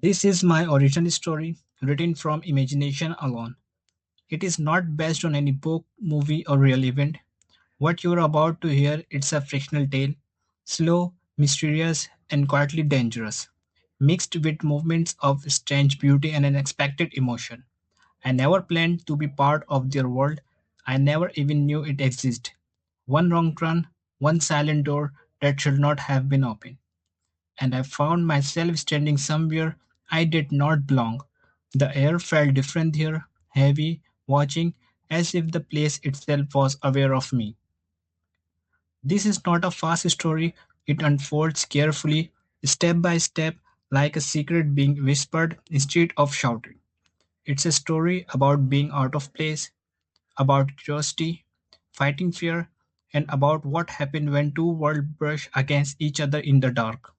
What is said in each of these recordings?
This is my origin story, written from imagination alone. It is not based on any book, movie, or real event. What you're about to hear is a fictional tale, slow, mysterious, and quietly dangerous, mixed with moments of strange beauty and unexpected emotion. I never planned to be part of their world. I never even knew it existed. One wrong turn, one silent door that should not have been opened, and I found myself standing somewhere I did not belong. The air felt different here, heavy, watching, as if the place itself was aware of me. This is not a fast story, it unfolds carefully, step by step, like a secret being whispered instead of shouted. It's a story about being out of place, about curiosity, fighting fear, and about what happened when two worlds brush against each other in the dark.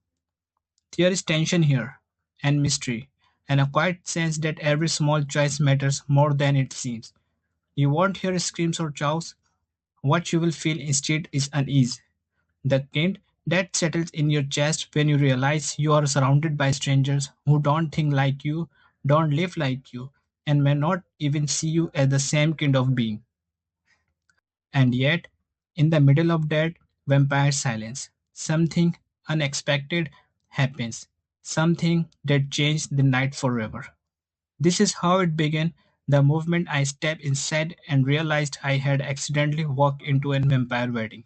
There is tension here, and mystery, and a quiet sense that every small choice matters more than it seems. You won't hear screams or chows. What you will feel instead is unease. The kind that settles in your chest when you realize you are surrounded by strangers who don't think like you, don't live like you, and may not even see you as the same kind of being. And yet, in the middle of that vampire silence, something unexpected happens, something that changed the night forever. This is how it began, the moment I stepped inside and realized I had accidentally walked into a vampire wedding.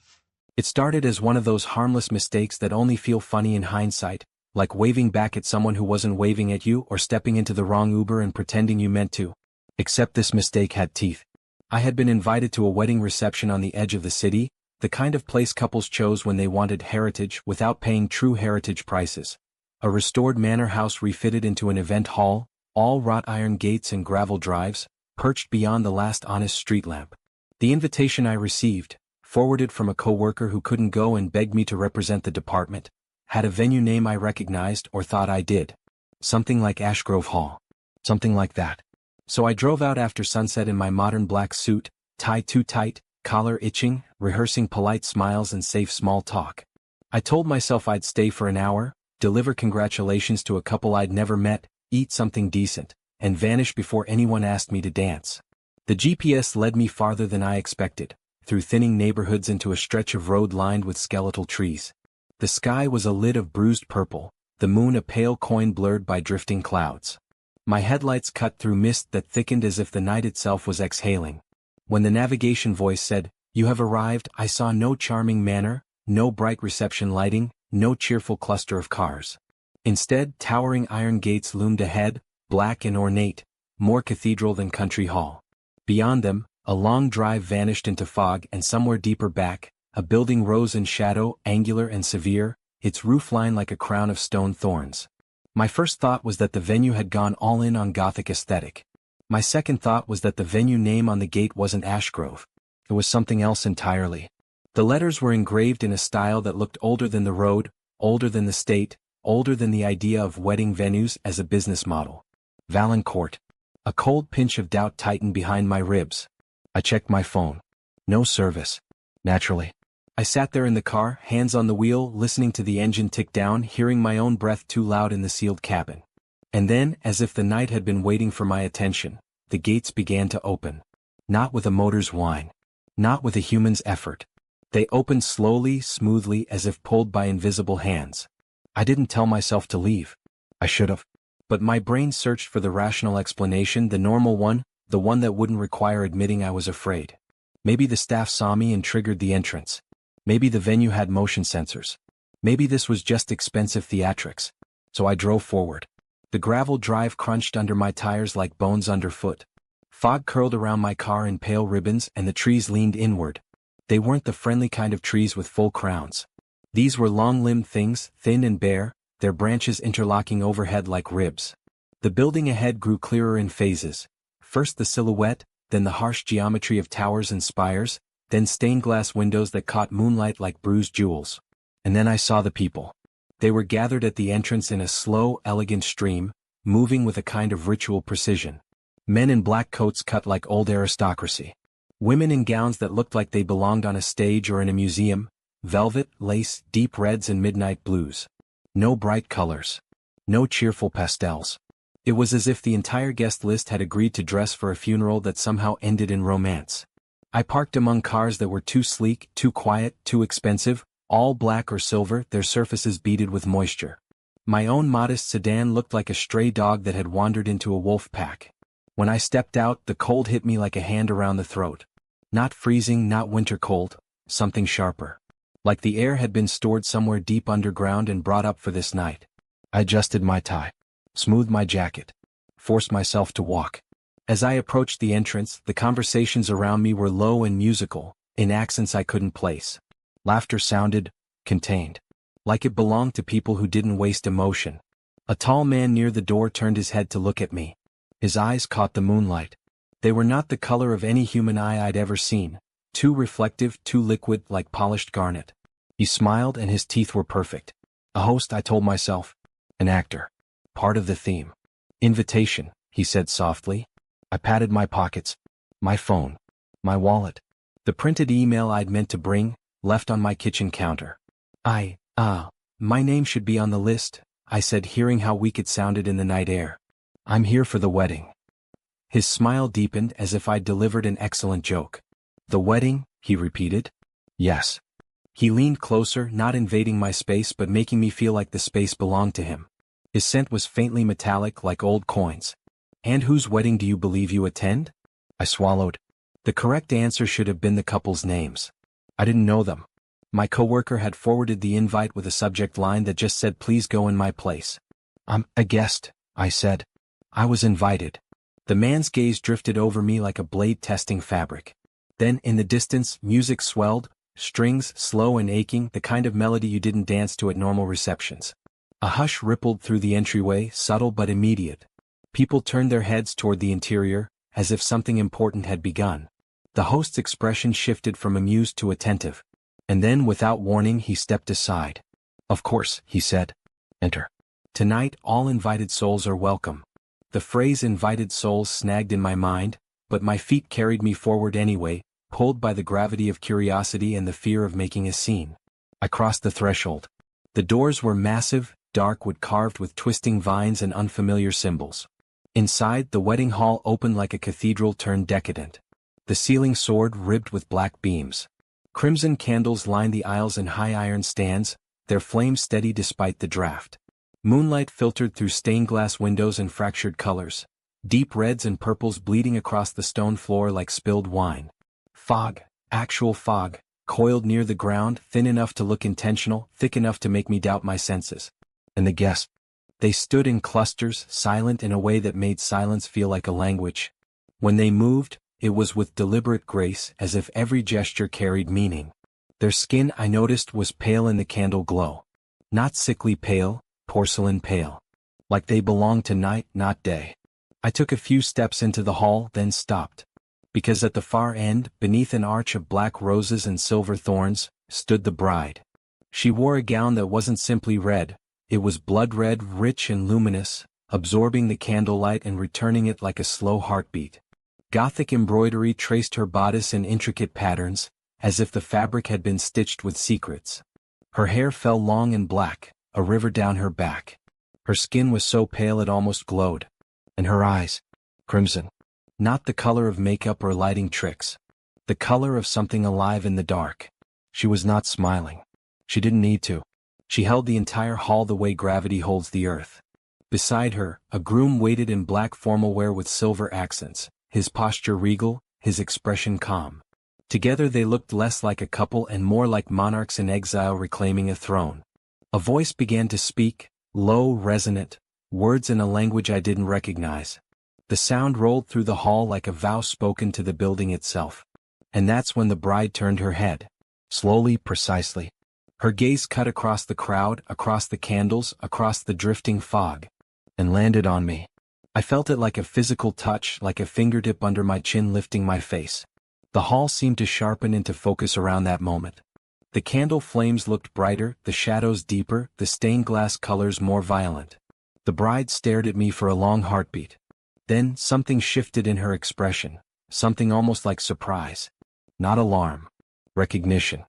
It started as one of those harmless mistakes that only feel funny in hindsight, like waving back at someone who wasn't waving at you or stepping into the wrong Uber and pretending you meant to. Except this mistake had teeth. I had been invited to a wedding reception on the edge of the city, the kind of place couples chose when they wanted heritage without paying true heritage prices. A restored manor house refitted into an event hall, all wrought iron gates and gravel drives, perched beyond the last honest street lamp. The invitation I received, forwarded from a co-worker who couldn't go and begged me to represent the department, had a venue name I recognized or thought I did. Something like Ashgrove Hall. Something like that. So I drove out after sunset in my modern black suit, tie too tight, collar itching, rehearsing polite smiles and safe small talk. I told myself I'd stay for an hour, deliver congratulations to a couple I'd never met, eat something decent, and vanish before anyone asked me to dance. The GPS led me farther than I expected, through thinning neighborhoods into a stretch of road lined with skeletal trees. The sky was a lid of bruised purple, the moon a pale coin blurred by drifting clouds. My headlights cut through mist that thickened as if the night itself was exhaling. When the navigation voice said, "You have arrived," I saw no charming manor, no bright reception lighting, no cheerful cluster of cars. Instead, towering iron gates loomed ahead, black and ornate, more cathedral than country hall. Beyond them, a long drive vanished into fog, and somewhere deeper back, a building rose in shadow, angular and severe, its roofline like a crown of stone thorns. My first thought was that the venue had gone all in on Gothic aesthetic. My second thought was that the venue name on the gate wasn't Ashgrove. It was something else entirely. The letters were engraved in a style that looked older than the road, older than the state, older than the idea of wedding venues as a business model. Valancourt. A cold pinch of doubt tightened behind my ribs. I checked my phone. No service. Naturally. I sat there in the car, hands on the wheel, listening to the engine tick down, hearing my own breath too loud in the sealed cabin. And then, as if the night had been waiting for my attention, the gates began to open. Not with a motor's whine. Not with a human's effort. They opened slowly, smoothly, as if pulled by invisible hands. I didn't tell myself to leave. I should have. But my brain searched for the rational explanation, the normal one, the one that wouldn't require admitting I was afraid. Maybe the staff saw me and triggered the entrance. Maybe the venue had motion sensors. Maybe this was just expensive theatrics. So I drove forward. The gravel drive crunched under my tires like bones underfoot. Fog curled around my car in pale ribbons and the trees leaned inward. They weren't the friendly kind of trees with full crowns. These were long-limbed things, thin and bare, their branches interlocking overhead like ribs. The building ahead grew clearer in phases. First the silhouette, then the harsh geometry of towers and spires, then stained glass windows that caught moonlight like bruised jewels. And then I saw the people. They were gathered at the entrance in a slow, elegant stream, moving with a kind of ritual precision. Men in black coats cut like old aristocracy. Women in gowns that looked like they belonged on a stage or in a museum, velvet, lace, deep reds and midnight blues. No bright colors. No cheerful pastels. It was as if the entire guest list had agreed to dress for a funeral that somehow ended in romance. I parked among cars that were too sleek, too quiet, too expensive, all black or silver, their surfaces beaded with moisture. My own modest sedan looked like a stray dog that had wandered into a wolf pack. When I stepped out, the cold hit me like a hand around the throat. Not freezing, not winter cold, something sharper. Like the air had been stored somewhere deep underground and brought up for this night. I adjusted my tie, smoothed my jacket, forced myself to walk. As I approached the entrance, the conversations around me were low and musical, in accents I couldn't place. Laughter sounded contained, like it belonged to people who didn't waste emotion. A tall man near the door turned his head to look at me. His eyes caught the moonlight. They were not the color of any human eye I'd ever seen, too reflective, too liquid, like polished garnet. He smiled and his teeth were perfect. A host, I told myself. An actor. Part of the theme. Invitation, he said softly. I patted my pockets. My phone. My wallet. The printed email I'd meant to bring, left on my kitchen counter. My name should be on the list, I said, hearing how weak it sounded in the night air. I'm here for the wedding. His smile deepened as if I'd delivered an excellent joke. The wedding, he repeated. Yes. He leaned closer, not invading my space but making me feel like the space belonged to him. His scent was faintly metallic like old coins. And whose wedding do you believe you attend? I swallowed. The correct answer should have been the couple's names. I didn't know them. My coworker had forwarded the invite with a subject line that just said, "Please go in my place." "I'm a guest," I said. I was invited. The man's gaze drifted over me like a blade testing fabric. Then, in the distance, music swelled, strings slow and aching, the kind of melody you didn't dance to at normal receptions. A hush rippled through the entryway, subtle but immediate. People turned their heads toward the interior, as if something important had begun. The host's expression shifted from amused to attentive. And then, without warning, he stepped aside. "Of course," he said. "Enter. Tonight, all invited souls are welcome." The phrase "invited souls" snagged in my mind, but my feet carried me forward anyway, pulled by the gravity of curiosity and the fear of making a scene. I crossed the threshold. The doors were massive, dark wood carved with twisting vines and unfamiliar symbols. Inside, the wedding hall opened like a cathedral turned decadent. The ceiling soared, ribbed with black beams. Crimson candles lined the aisles in high iron stands, their flames steady despite the draft. Moonlight filtered through stained glass windows in fractured colors, deep reds and purples bleeding across the stone floor like spilled wine. Fog, actual fog, coiled near the ground, thin enough to look intentional, thick enough to make me doubt my senses. And the guests. They stood in clusters, silent in a way that made silence feel like a language. When they moved, it was with deliberate grace, as if every gesture carried meaning. Their skin, I noticed, was pale in the candle glow. Not sickly pale, porcelain pale. Like they belonged to night, not day. I took a few steps into the hall, then stopped. Because at the far end, beneath an arch of black roses and silver thorns, stood the bride. She wore a gown that wasn't simply red, it was blood red, rich and luminous, absorbing the candlelight and returning it like a slow heartbeat. Gothic embroidery traced her bodice in intricate patterns, as if the fabric had been stitched with secrets. Her hair fell long and black, a river down her back. Her skin was so pale it almost glowed. And her eyes, crimson. Not the color of makeup or lighting tricks. The color of something alive in the dark. She was not smiling. She didn't need to. She held the entire hall the way gravity holds the earth. Beside her, a groom waited in black formal wear with silver accents, his posture regal, his expression calm. Together they looked less like a couple and more like monarchs in exile reclaiming a throne. A voice began to speak, low, resonant, words in a language I didn't recognize. The sound rolled through the hall like a vow spoken to the building itself. And that's when the bride turned her head. Slowly, precisely. Her gaze cut across the crowd, across the candles, across the drifting fog, and landed on me. I felt it like a physical touch, like a fingertip under my chin lifting my face. The hall seemed to sharpen into focus around that moment. The candle flames looked brighter, the shadows deeper, the stained glass colors more violent. The bride stared at me for a long heartbeat. Then something shifted in her expression, something almost like surprise. Not alarm. Recognition.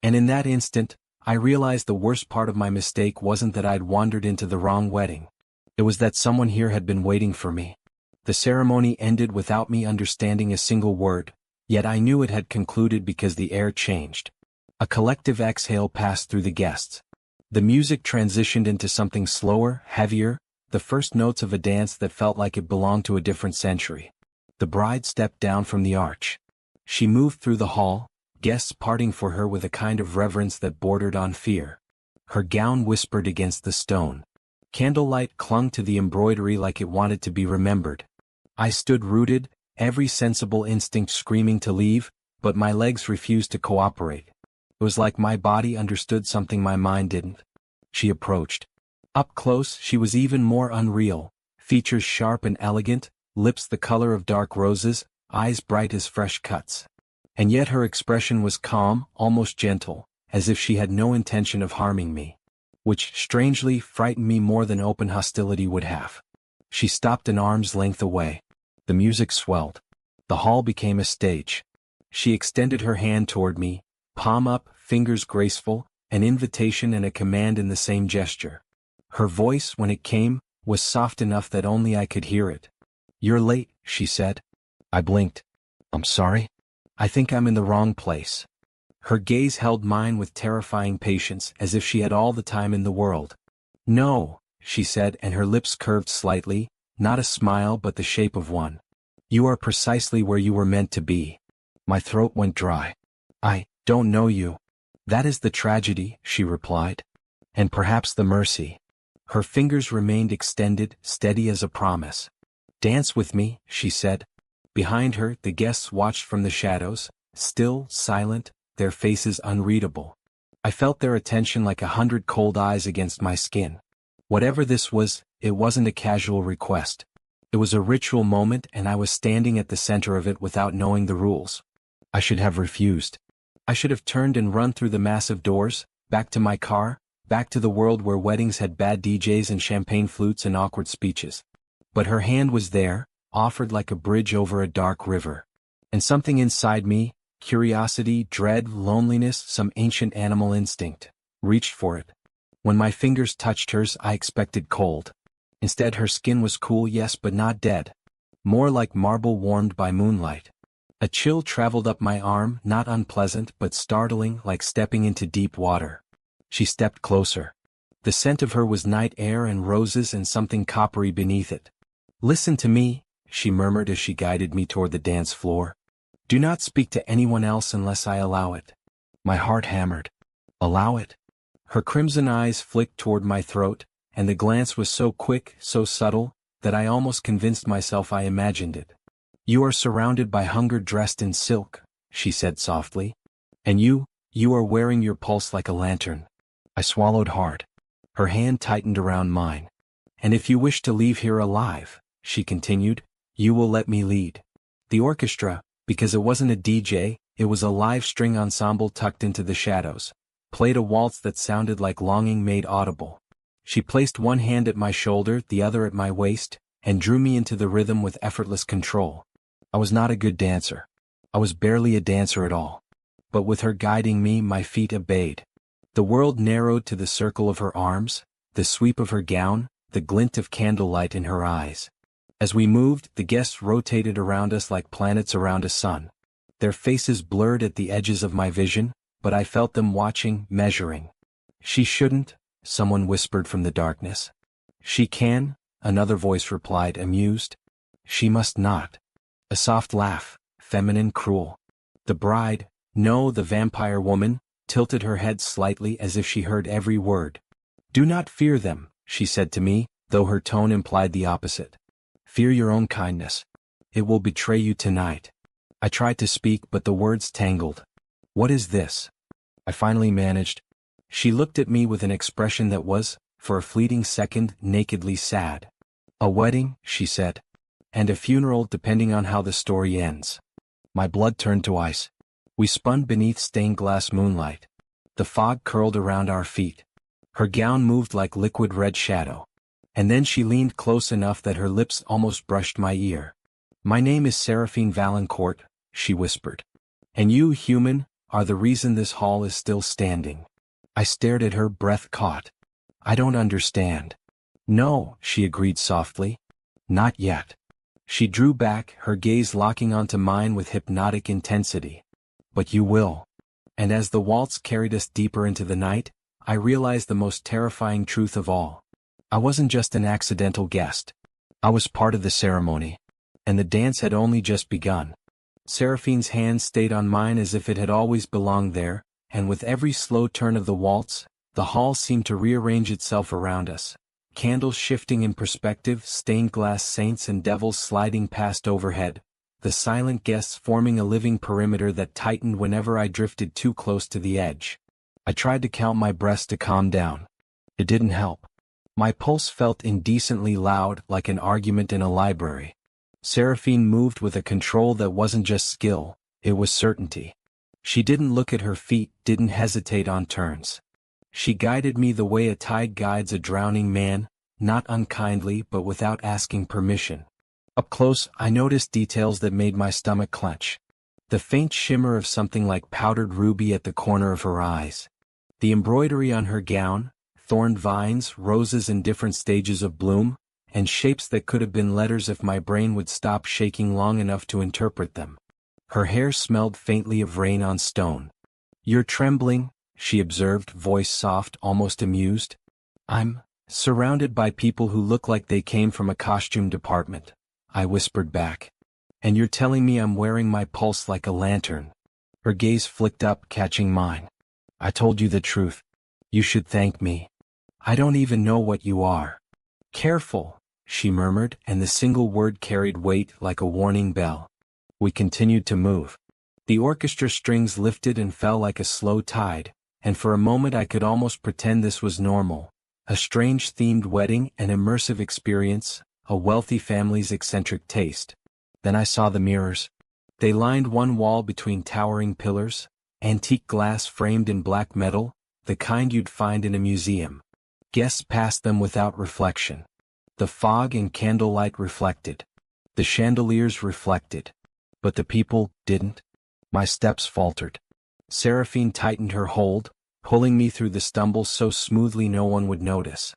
And in that instant, I realized the worst part of my mistake wasn't that I'd wandered into the wrong wedding. It was that someone here had been waiting for me. The ceremony ended without me understanding a single word, yet I knew it had concluded because the air changed. A collective exhale passed through the guests. The music transitioned into something slower, heavier, the first notes of a dance that felt like it belonged to a different century. The bride stepped down from the arch. She moved through the hall, guests parting for her with a kind of reverence that bordered on fear. Her gown whispered against the stone. Candlelight clung to the embroidery like it wanted to be remembered. I stood rooted, every sensible instinct screaming to leave, but my legs refused to cooperate. It was like my body understood something my mind didn't. She approached. Up close, she was even more unreal, features sharp and elegant, lips the color of dark roses, eyes bright as fresh cuts. And yet her expression was calm, almost gentle, as if she had no intention of harming me. Which, strangely, frightened me more than open hostility would have. She stopped an arm's length away. The music swelled. The hall became a stage. She extended her hand toward me, palm up, fingers graceful, an invitation and a command in the same gesture. Her voice, when it came, was soft enough that only I could hear it. "You're late," she said. I blinked. "I'm sorry? I think I'm in the wrong place." Her gaze held mine with terrifying patience, as if she had all the time in the world. "No," she said, and her lips curved slightly, not a smile but the shape of one. "You are precisely where you were meant to be." My throat went dry. "I don't know you." "That is the tragedy," she replied. "And perhaps the mercy." Her fingers remained extended, steady as a promise. "Dance with me," she said. Behind her, the guests watched from the shadows, still, silent, their faces unreadable. I felt their attention like 100 cold eyes against my skin. Whatever this was, it wasn't a casual request. It was a ritual moment, and I was standing at the center of it without knowing the rules. I should have refused. I should have turned and run through the massive doors, back to my car, back to the world where weddings had bad DJs and champagne flutes and awkward speeches. But her hand was there, offered like a bridge over a dark river. And something inside me, curiosity, dread, loneliness, some ancient animal instinct, reached for it. When my fingers touched hers, I expected cold. Instead, her skin was cool, yes, but not dead. More like marble warmed by moonlight. A chill traveled up my arm, not unpleasant but startling, like stepping into deep water. She stepped closer. The scent of her was night air and roses and something coppery beneath it. "Listen to me," she murmured as she guided me toward the dance floor. "Do not speak to anyone else unless I allow it." My heart hammered. Allow it? Her crimson eyes flicked toward my throat, and the glance was so quick, so subtle, that I almost convinced myself I imagined it. "You are surrounded by hunger dressed in silk," she said softly. "And you are wearing your pulse like a lantern." I swallowed hard. Her hand tightened around mine. "And if you wish to leave here alive," she continued, "you will let me lead." The orchestra, because it wasn't a DJ, it was a live string ensemble tucked into the shadows, played a waltz that sounded like longing made audible. She placed one hand at my shoulder, the other at my waist, and drew me into the rhythm with effortless control. I was not a good dancer. I was barely a dancer at all. But with her guiding me, my feet obeyed. The world narrowed to the circle of her arms, the sweep of her gown, the glint of candlelight in her eyes. As we moved, the guests rotated around us like planets around a sun. Their faces blurred at the edges of my vision, but I felt them watching, measuring. "She shouldn't," someone whispered from the darkness. "She can," another voice replied, amused. "She must not." A soft laugh, feminine, cruel. The bride, no, the vampire woman, tilted her head slightly as if she heard every word. "Do not fear them," she said to me, though her tone implied the opposite. "Fear your own kindness. It will betray you tonight." I tried to speak, but the words tangled. "What is this?" I finally managed. She looked at me with an expression that was, for a fleeting second, nakedly sad. "A wedding," she said. "And a funeral, depending on how the story ends." My blood turned to ice. We spun beneath stained glass moonlight. The fog curled around our feet. Her gown moved like liquid red shadow. And then she leaned close enough that her lips almost brushed my ear. "My name is Seraphine Valancourt," she whispered. "And you, human, are the reason this hall is still standing." I stared at her, breath caught. "I don't understand." No, she agreed softly. Not yet. She drew back, her gaze locking onto mine with hypnotic intensity. But you will. And as the waltz carried us deeper into the night, I realized the most terrifying truth of all. I wasn't just an accidental guest. I was part of the ceremony. And the dance had only just begun. Seraphine's hand stayed on mine as if it had always belonged there, and with every slow turn of the waltz, the hall seemed to rearrange itself around us. Candles shifting in perspective, stained glass saints and devils sliding past overhead, the silent guests forming a living perimeter that tightened whenever I drifted too close to the edge. I tried to count my breaths to calm down. It didn't help. My pulse felt indecently loud, like an argument in a library. Seraphine moved with a control that wasn't just skill, it was certainty. She didn't look at her feet, didn't hesitate on turns. She guided me the way a tide guides a drowning man, not unkindly but without asking permission. Up close, I noticed details that made my stomach clench. The faint shimmer of something like powdered ruby at the corner of her eyes. The embroidery on her gown, thorned vines, roses in different stages of bloom, and shapes that could have been letters if my brain would stop shaking long enough to interpret them. Her hair smelled faintly of rain on stone. "You're trembling," she observed, voice soft, almost amused. "I'm surrounded by people who look like they came from a costume department," I whispered back. "And you're telling me I'm wearing my pulse like a lantern." Her gaze flicked up, catching mine. "I told you the truth. You should thank me. I don't even know what you are." "Careful," she murmured, and the single word carried weight like a warning bell. We continued to move. The orchestra strings lifted and fell like a slow tide, and for a moment I could almost pretend this was normal. A strange themed wedding, an immersive experience, a wealthy family's eccentric taste. Then I saw the mirrors. They lined one wall between towering pillars, antique glass framed in black metal, the kind you'd find in a museum. Guests passed them without reflection. The fog and candlelight reflected. The chandeliers reflected. But the people didn't. My steps faltered. Seraphine tightened her hold, pulling me through the stumble so smoothly no one would notice.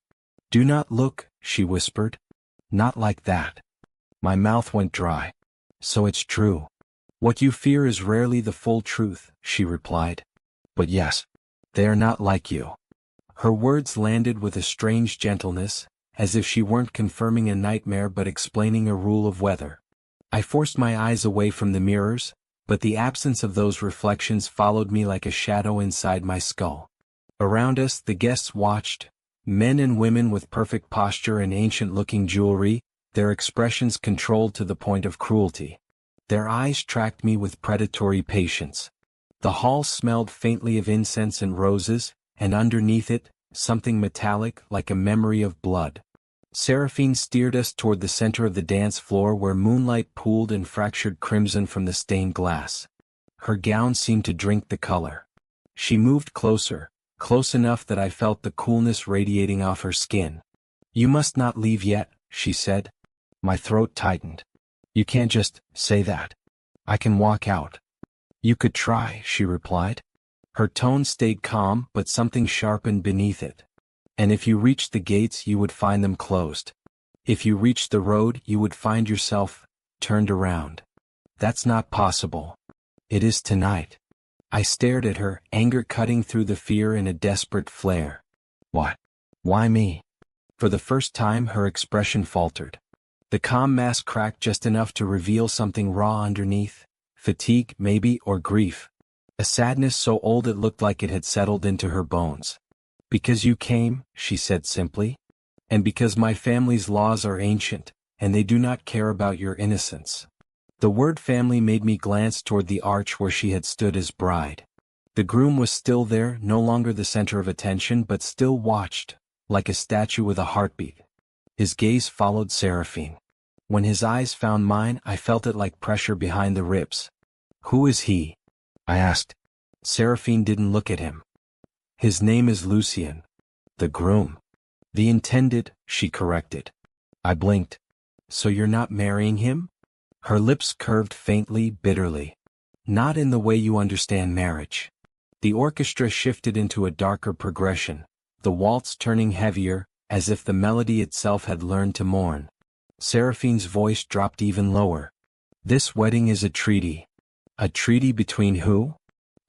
"Do not look," she whispered. "Not like that." My mouth went dry. "So it's true. What you fear is rarely the full truth," she replied. "But yes, they are not like you." Her words landed with a strange gentleness, as if she weren't confirming a nightmare but explaining a rule of weather. I forced my eyes away from the mirrors, but the absence of those reflections followed me like a shadow inside my skull. Around us, the guests watched, men and women with perfect posture and ancient-looking jewelry, their expressions controlled to the point of cruelty. Their eyes tracked me with predatory patience. The hall smelled faintly of incense and roses, and underneath it, something metallic like a memory of blood. Seraphine steered us toward the center of the dance floor where moonlight pooled and fractured crimson from the stained glass. Her gown seemed to drink the color. She moved closer, close enough that I felt the coolness radiating off her skin. "You must not leave yet," she said. My throat tightened. "You can't just say that. I can walk out." "You could try," she replied. Her tone stayed calm, but something sharpened beneath it. "And if you reached the gates you would find them closed. If you reached the road you would find yourself turned around." "That's not possible." "It is tonight." I stared at her, anger cutting through the fear in a desperate flare. "What? Why me?" For the first time her expression faltered. The calm mask cracked just enough to reveal something raw underneath, fatigue maybe, or grief. A sadness so old it looked like it had settled into her bones. "Because you came," she said simply. "And because my family's laws are ancient, and they do not care about your innocence." The word family made me glance toward the arch where she had stood as bride. The groom was still there, no longer the center of attention but still watched, like a statue with a heartbeat. His gaze followed Seraphine. When his eyes found mine I felt it like pressure behind the ribs. "Who is he?" I asked. Seraphine didn't look at him. "His name is Lucien." "The groom." "The intended," she corrected. I blinked. "So you're not marrying him?" Her lips curved faintly, bitterly. "Not in the way you understand marriage." The orchestra shifted into a darker progression, the waltz turning heavier, as if the melody itself had learned to mourn. Seraphine's voice dropped even lower. This wedding is a treaty. A treaty between who?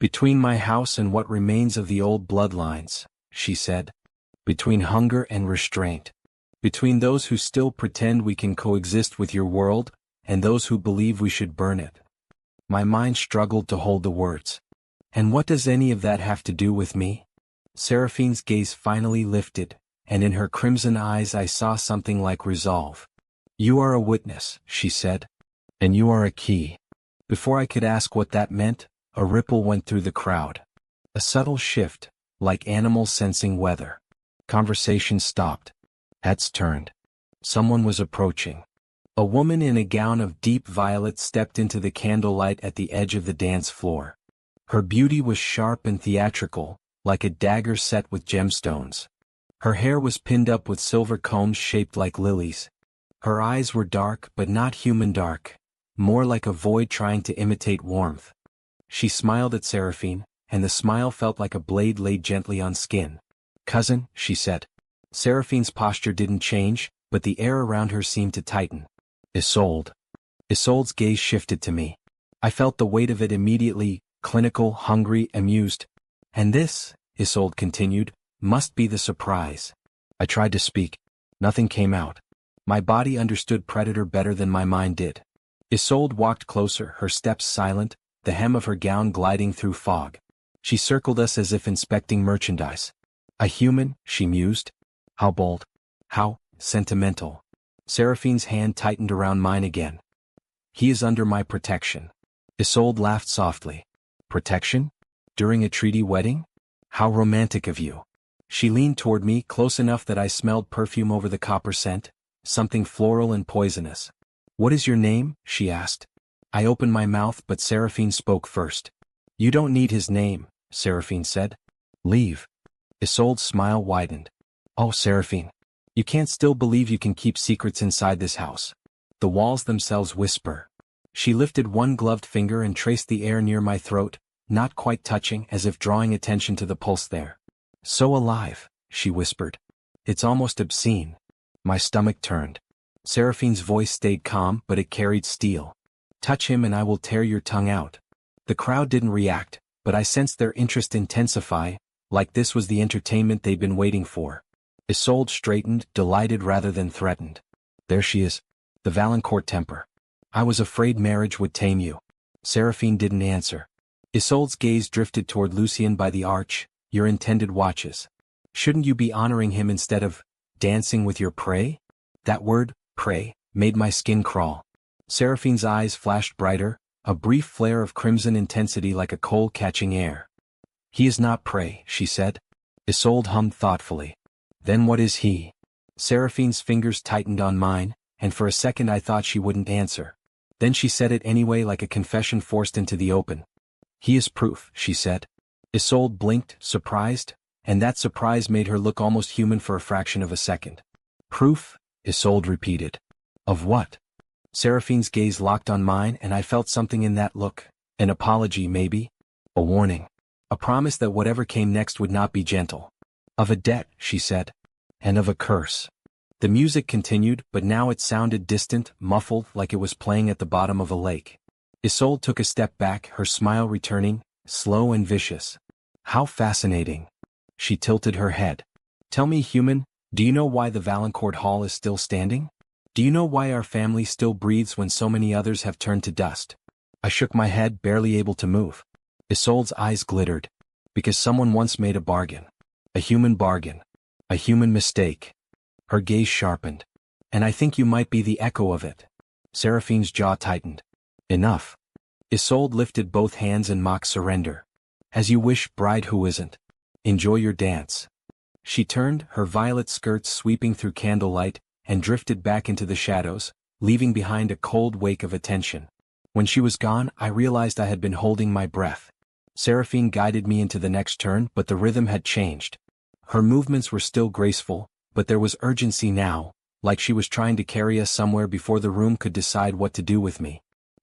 Between my house and what remains of the old bloodlines, she said. Between hunger and restraint. Between those who still pretend we can coexist with your world, and those who believe we should burn it. My mind struggled to hold the words. And what does any of that have to do with me? Seraphine's gaze finally lifted, and in her crimson eyes I saw something like resolve. You are a witness, she said. And you are a key. Before I could ask what that meant, a ripple went through the crowd. A subtle shift, like animals sensing weather. Conversation stopped. Heads turned. Someone was approaching. A woman in a gown of deep violet stepped into the candlelight at the edge of the dance floor. Her beauty was sharp and theatrical, like a dagger set with gemstones. Her hair was pinned up with silver combs shaped like lilies. Her eyes were dark but not human dark, more like a void trying to imitate warmth. She smiled at Seraphine, and the smile felt like a blade laid gently on skin. Cousin, she said. Seraphine's posture didn't change, but the air around her seemed to tighten. Isolde. Isolde's gaze shifted to me. I felt the weight of it immediately, clinical, hungry, amused. And this, Isolde continued, must be the surprise. I tried to speak. Nothing came out. My body understood predator better than my mind did. Isolde walked closer, her steps silent, the hem of her gown gliding through fog. She circled us as if inspecting merchandise. A human, she mused. How bold. How sentimental. Seraphine's hand tightened around mine again. He is under my protection. Isolde laughed softly. Protection? During a treaty wedding? How romantic of you. She leaned toward me, close enough that I smelled perfume over the copper scent, something floral and poisonous. What is your name? She asked. I opened my mouth but Seraphine spoke first. You don't need his name, Seraphine said. Leave. Isolde's smile widened. Oh, Seraphine. You can't still believe you can keep secrets inside this house. The walls themselves whisper. She lifted one gloved finger and traced the air near my throat, not quite touching, as if drawing attention to the pulse there. So alive, she whispered. It's almost obscene. My stomach turned. Seraphine's voice stayed calm, but it carried steel. Touch him and I will tear your tongue out. The crowd didn't react, but I sensed their interest intensify, like this was the entertainment they'd been waiting for. Isolde straightened, delighted rather than threatened. There she is. The Valancourt temper. I was afraid marriage would tame you. Seraphine didn't answer. Isolde's gaze drifted toward Lucien by the arch, your intended watches. Shouldn't you be honoring him instead of dancing with your prey? That word, prey, made my skin crawl. Seraphine's eyes flashed brighter, a brief flare of crimson intensity like a coal catching air. He is not prey, she said. Isolde hummed thoughtfully. Then what is he? Seraphine's fingers tightened on mine, and for a second I thought she wouldn't answer. Then she said it anyway, like a confession forced into the open. He is proof, she said. Isolde blinked, surprised, and that surprise made her look almost human for a fraction of a second. Proof? Isolde repeated. Of what? Seraphine's gaze locked on mine, and I felt something in that look. An apology, maybe? A warning. A promise that whatever came next would not be gentle. Of a debt, she said. And of a curse. The music continued, but now it sounded distant, muffled, like it was playing at the bottom of a lake. Isolde took a step back, her smile returning, slow and vicious. How fascinating. She tilted her head. Tell me, human, do you know why the Valancourt Hall is still standing? Do you know why our family still breathes when so many others have turned to dust? I shook my head, barely able to move. Isolde's eyes glittered. Because someone once made a bargain. A human bargain. A human mistake. Her gaze sharpened. And I think you might be the echo of it. Seraphine's jaw tightened. Enough. Isolde lifted both hands in mock surrender. As you wish, bride who isn't. Enjoy your dance. She turned, her violet skirts sweeping through candlelight, and drifted back into the shadows, leaving behind a cold wake of attention. When she was gone, I realized I had been holding my breath. Seraphine guided me into the next turn, but the rhythm had changed. Her movements were still graceful, but there was urgency now, like she was trying to carry us somewhere before the room could decide what to do with me.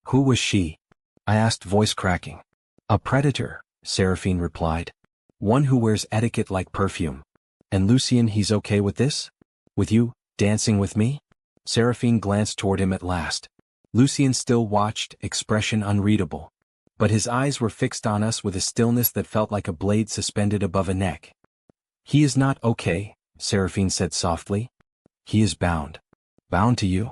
Who was she? I asked, voice cracking. A predator, Seraphine replied. One who wears etiquette like perfume. And Lucien, he's okay with this? With you, dancing with me? Seraphine glanced toward him at last. Lucien still watched, expression unreadable. But his eyes were fixed on us with a stillness that felt like a blade suspended above a neck. He is not okay, Seraphine said softly. He is bound. Bound to you?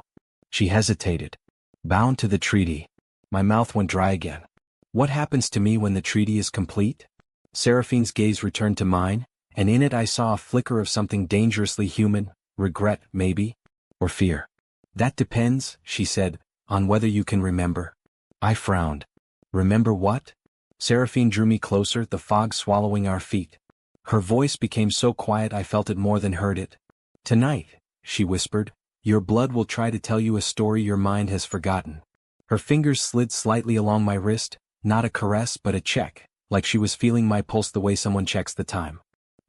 She hesitated. Bound to the treaty. My mouth went dry again. What happens to me when the treaty is complete? Seraphine's gaze returned to mine, and in it I saw a flicker of something dangerously human, regret, maybe, or fear. That depends, she said, on whether you can remember. I frowned. Remember what? Seraphine drew me closer, the fog swallowing our feet. Her voice became so quiet I felt it more than heard it. Tonight, she whispered, your blood will try to tell you a story your mind has forgotten. Her fingers slid slightly along my wrist, not a caress but a check, like she was feeling my pulse the way someone checks the time.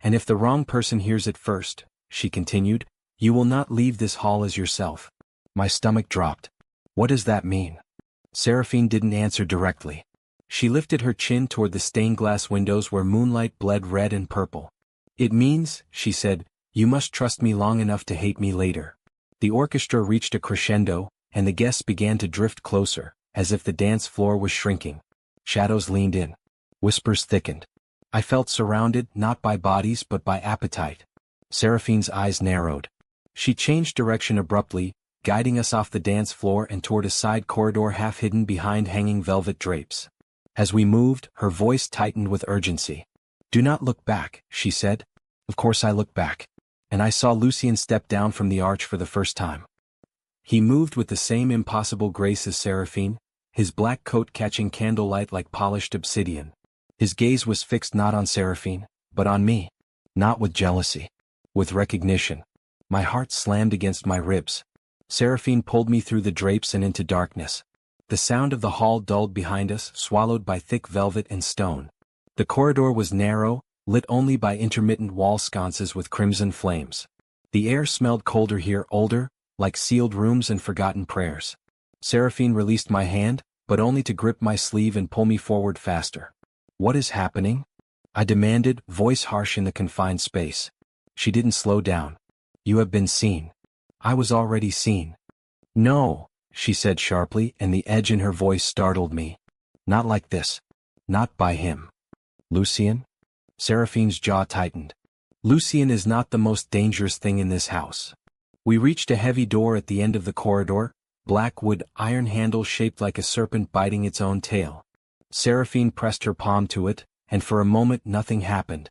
And if the wrong person hears it first, she continued, you will not leave this hall as yourself. My stomach dropped. What does that mean? Seraphine didn't answer directly. She lifted her chin toward the stained glass windows where moonlight bled red and purple. It means, she said, you must trust me long enough to hate me later. The orchestra reached a crescendo, and the guests began to drift closer, as if the dance floor was shrinking. Shadows leaned in. Whispers thickened. I felt surrounded, not by bodies but by appetite. Seraphine's eyes narrowed. She changed direction abruptly, guiding us off the dance floor and toward a side corridor half hidden behind hanging velvet drapes. As we moved, her voice tightened with urgency. Do not look back, she said. Of course I looked back. And I saw Lucien step down from the arch for the first time. He moved with the same impossible grace as Seraphine, his black coat catching candlelight like polished obsidian. His gaze was fixed not on Seraphine, but on me. Not with jealousy. With recognition. My heart slammed against my ribs. Seraphine pulled me through the drapes and into darkness. The sound of the hall dulled behind us, swallowed by thick velvet and stone. The corridor was narrow, lit only by intermittent wall sconces with crimson flames. The air smelled colder here, older, like sealed rooms and forgotten prayers. Seraphine released my hand, but only to grip my sleeve and pull me forward faster. What is happening? I demanded, voice harsh in the confined space. She didn't slow down. You have been seen. I was already seen. No, she said sharply, and the edge in her voice startled me. Not like this. Not by him. Lucien? Seraphine's jaw tightened. Lucien is not the most dangerous thing in this house. We reached a heavy door at the end of the corridor, black wood iron handle shaped like a serpent biting its own tail. Seraphine pressed her palm to it, and for a moment nothing happened.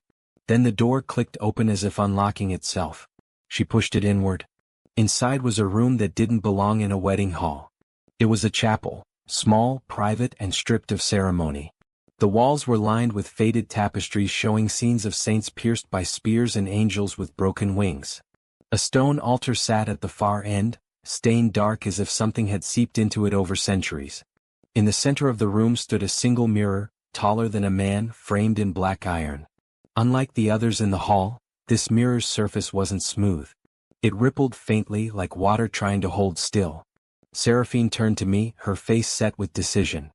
Then the door clicked open as if unlocking itself. She pushed it inward. Inside was a room that didn't belong in a wedding hall. It was a chapel, small, private, and stripped of ceremony. The walls were lined with faded tapestries showing scenes of saints pierced by spears and angels with broken wings. A stone altar sat at the far end, stained dark as if something had seeped into it over centuries. In the center of the room stood a single mirror, taller than a man, framed in black iron. Unlike the others in the hall, this mirror's surface wasn't smooth. It rippled faintly like water trying to hold still. Seraphine turned to me, her face set with decision.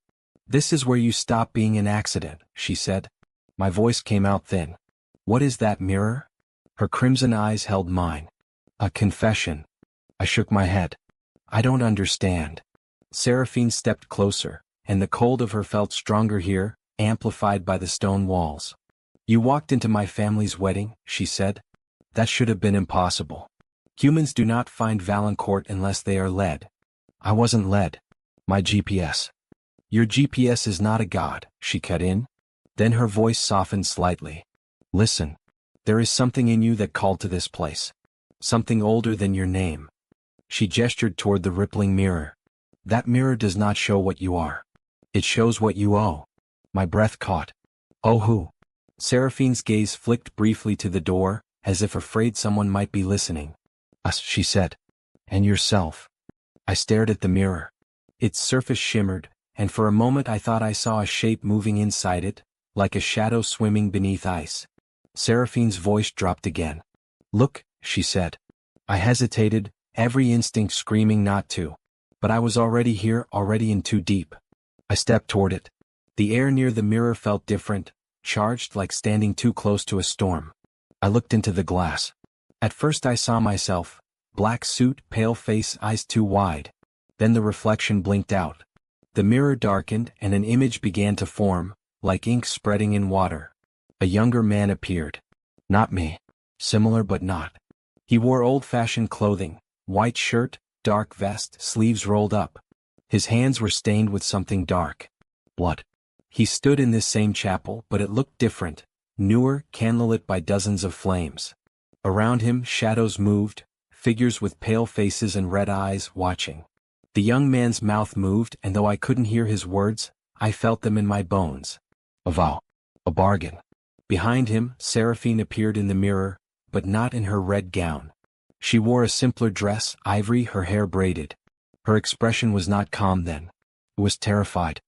This is where you stop being an accident, she said. My voice came out thin. What is that mirror? Her crimson eyes held mine. A confession. I shook my head. I don't understand. Seraphine stepped closer, and the cold of her felt stronger here, amplified by the stone walls. You walked into my family's wedding, she said. That should have been impossible. Humans do not find Valancourt unless they are led. I wasn't led. My GPS. Your GPS is not a god, she cut in. Then her voice softened slightly. Listen. There is something in you that called to this place. Something older than your name. She gestured toward the rippling mirror. That mirror does not show what you are. It shows what you owe. My breath caught. Oh who? Seraphine's gaze flicked briefly to the door, as if afraid someone might be listening. Us, she said. And yourself. I stared at the mirror. Its surface shimmered, and for a moment I thought I saw a shape moving inside it, like a shadow swimming beneath ice. Seraphine's voice dropped again. Look, she said. I hesitated, every instinct screaming not to. But I was already here, already in too deep. I stepped toward it. The air near the mirror felt different, charged like standing too close to a storm. I looked into the glass. At first I saw myself, black suit, pale face, eyes too wide. Then the reflection blinked out. The mirror darkened and an image began to form, like ink spreading in water. A younger man appeared. Not me. Similar but not. He wore old-fashioned clothing, white shirt, dark vest, sleeves rolled up. His hands were stained with something dark. Blood. He stood in this same chapel, but it looked different, newer, candlelit by dozens of flames. Around him, shadows moved, figures with pale faces and red eyes watching. The young man's mouth moved, and though I couldn't hear his words, I felt them in my bones. A vow. A bargain. Behind him, Seraphine appeared in the mirror, but not in her red gown. She wore a simpler dress, ivory, her hair braided. Her expression was not calm then. It was terrified.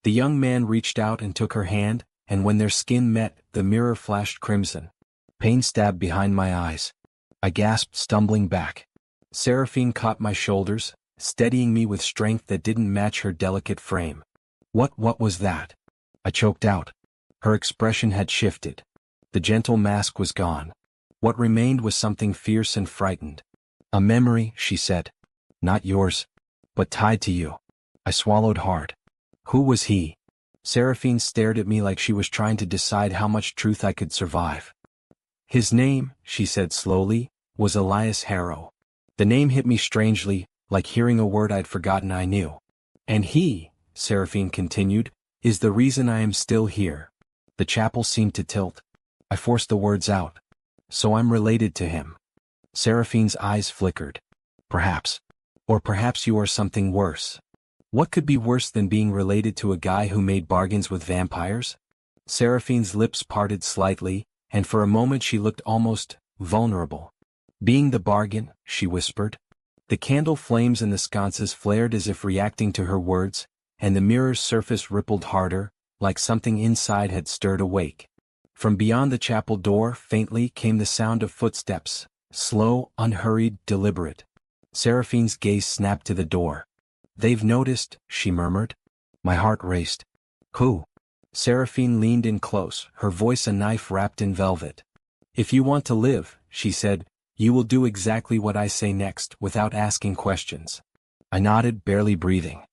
The young man reached out and took her hand, and when their skin met, the mirror flashed crimson. Pain stabbed behind my eyes. I gasped, stumbling back. Seraphine caught my shoulders, steadying me with strength that didn't match her delicate frame. What was that? I choked out. Her expression had shifted. The gentle mask was gone. What remained was something fierce and frightened. A memory, she said. Not yours, but tied to you. I swallowed hard. Who was he? Seraphine stared at me like she was trying to decide how much truth I could survive. His name, she said slowly, was Elias Harrow. The name hit me strangely, like hearing a word I'd forgotten I knew. And he, Seraphine continued, is the reason I am still here. The chapel seemed to tilt. I forced the words out. So I'm related to him. Seraphine's eyes flickered. Perhaps. Or perhaps you are something worse. What could be worse than being related to a guy who made bargains with vampires? Seraphine's lips parted slightly, and for a moment she looked almost vulnerable. Being the bargain, she whispered. The candle flames in the sconces flared as if reacting to her words, and the mirror's surface rippled harder, like something inside had stirred awake. From beyond the chapel door, faintly, came the sound of footsteps, slow, unhurried, deliberate. Seraphine's gaze snapped to the door. They've noticed, she murmured. My heart raced. Who? Seraphine leaned in close, her voice a knife wrapped in velvet. If you want to live, she said, you will do exactly what I say next, without asking questions. I nodded, barely breathing.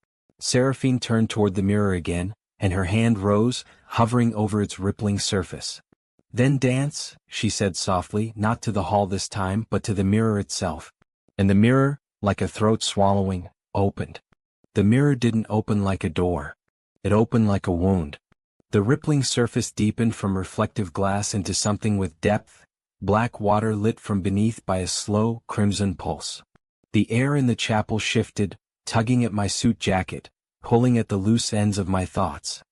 Seraphine turned toward the mirror again, and her hand rose, hovering over its rippling surface. Then dance, she said softly, not to the hall this time, but to the mirror itself. And the mirror, like a throat swallowing, opened. The mirror didn't open like a door. It opened like a wound. The rippling surface deepened from reflective glass into something with depth, black water lit from beneath by a slow, crimson pulse. The air in the chapel shifted, tugging at my suit jacket, pulling at the loose ends of my thoughts.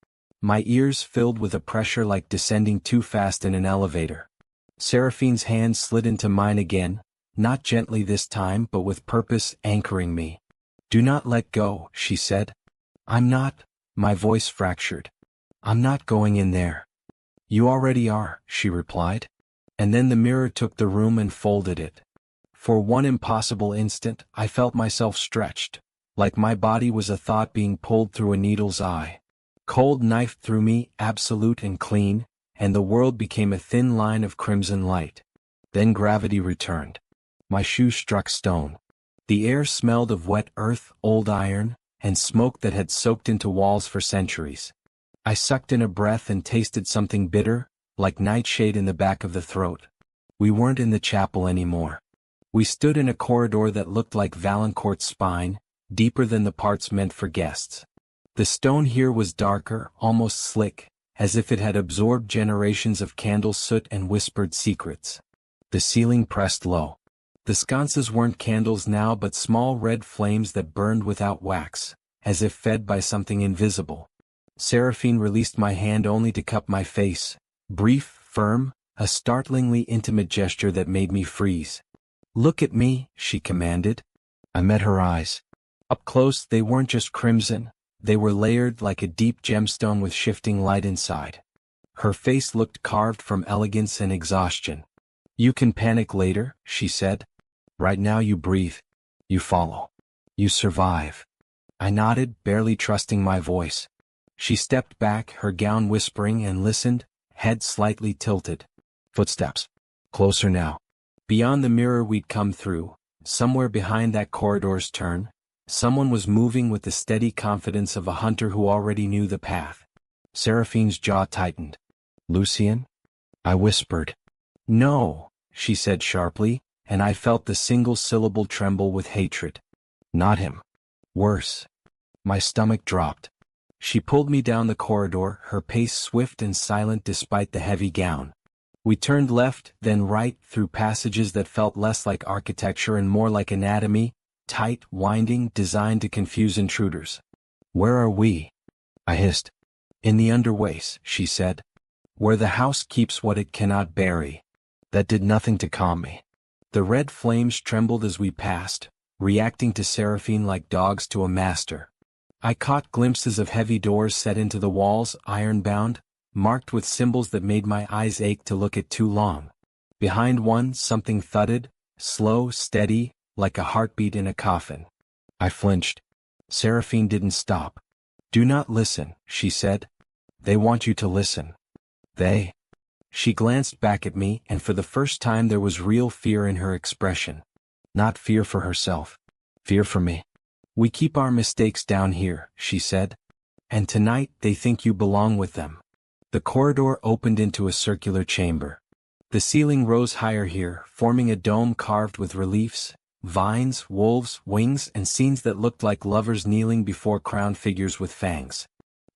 My ears filled with a pressure like descending too fast in an elevator. Seraphine's hand slid into mine again, not gently this time but with purpose, anchoring me. Do not let go, she said. I'm not, my voice fractured. I'm not going in there. You already are, she replied. And then the mirror took the room and folded it. For one impossible instant, I felt myself stretched, like my body was a thought being pulled through a needle's eye. Cold knifed through me, absolute and clean, and the world became a thin line of crimson light. Then gravity returned. My shoe struck stone. The air smelled of wet earth, old iron, and smoke that had soaked into walls for centuries. I sucked in a breath and tasted something bitter, like nightshade in the back of the throat. We weren't in the chapel anymore. We stood in a corridor that looked like Valancourt's spine, deeper than the parts meant for guests. The stone here was darker, almost slick, as if it had absorbed generations of candle soot and whispered secrets. The ceiling pressed low. The sconces weren't candles now but small red flames that burned without wax, as if fed by something invisible. Seraphine released my hand only to cup my face, brief, firm, a startlingly intimate gesture that made me freeze. Look at me, she commanded. I met her eyes. Up close, they weren't just crimson, they were layered like a deep gemstone with shifting light inside. Her face looked carved from elegance and exhaustion. You can panic later, she said. Right now you breathe. You follow. You survive. I nodded, barely trusting my voice. She stepped back, her gown whispering, and listened, head slightly tilted. Footsteps. Closer now. Beyond the mirror we'd come through, somewhere behind that corridor's turn, someone was moving with the steady confidence of a hunter who already knew the path. Seraphine's jaw tightened. "Lucien?" I whispered. "No," she said sharply, and I felt the single syllable tremble with hatred. "Not him. Worse." My stomach dropped. She pulled me down the corridor, her pace swift and silent despite the heavy gown. We turned left, then right, through passages that felt less like architecture and more like anatomy, tight, winding, designed to confuse intruders. "Where are we?" I hissed. "In the underways," she said. "Where the house keeps what it cannot bury." That did nothing to calm me. The red flames trembled as we passed, reacting to Seraphine like dogs to a master. I caught glimpses of heavy doors set into the walls, iron-bound, marked with symbols that made my eyes ache to look at too long. Behind one, something thudded, slow, steady, like a heartbeat in a coffin. I flinched. Seraphine didn't stop. "Do not listen," she said. "They want you to listen." "They?" She glanced back at me, and for the first time there was real fear in her expression. Not fear for herself. Fear for me. "We keep our mistakes down here," she said. "And tonight they think you belong with them." The corridor opened into a circular chamber. The ceiling rose higher here, forming a dome carved with reliefs, vines, wolves, wings, and scenes that looked like lovers kneeling before crowned figures with fangs.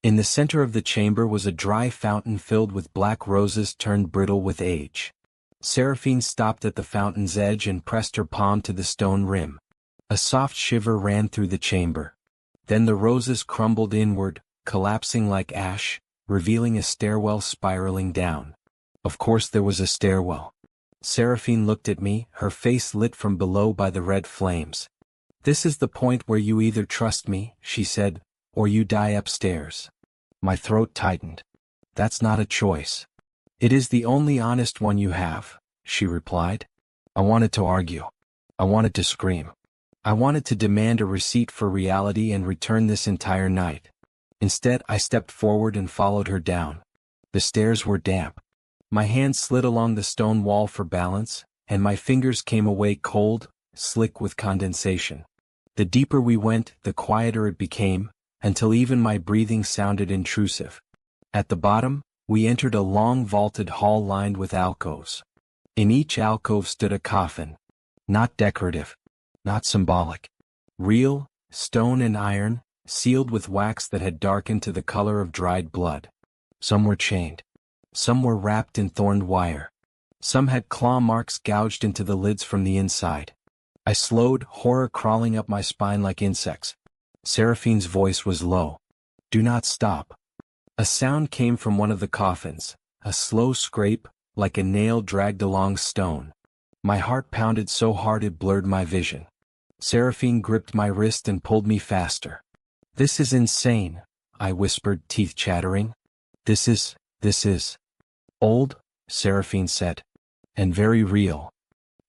In the center of the chamber was a dry fountain filled with black roses turned brittle with age. Seraphine stopped at the fountain's edge and pressed her palm to the stone rim. A soft shiver ran through the chamber. Then the roses crumbled inward, collapsing like ash, revealing a stairwell spiraling down. Of course there was a stairwell. Seraphine looked at me, her face lit from below by the red flames. "This is the point where you either trust me," she said, "or you die upstairs." My throat tightened. "That's not a choice." "It is the only honest one you have," she replied. I wanted to argue. I wanted to scream. I wanted to demand a receipt for reality and return this entire night. Instead, I stepped forward and followed her down. The stairs were damp. My hand slid along the stone wall for balance, and my fingers came away cold, slick with condensation. The deeper we went, the quieter it became, until even my breathing sounded intrusive. At the bottom, we entered a long vaulted hall lined with alcoves. In each alcove stood a coffin. Not decorative. Not symbolic. Real, stone and iron, sealed with wax that had darkened to the color of dried blood. Some were chained. Some were wrapped in thorned wire. Some had claw marks gouged into the lids from the inside. I slowed, horror crawling up my spine like insects. Seraphine's voice was low. "Do not stop." A sound came from one of the coffins, a slow scrape, like a nail dragged along stone. My heart pounded so hard it blurred my vision. Seraphine gripped my wrist and pulled me faster. "This is insane," I whispered, teeth chattering. This is old," Seraphine said. "And very real."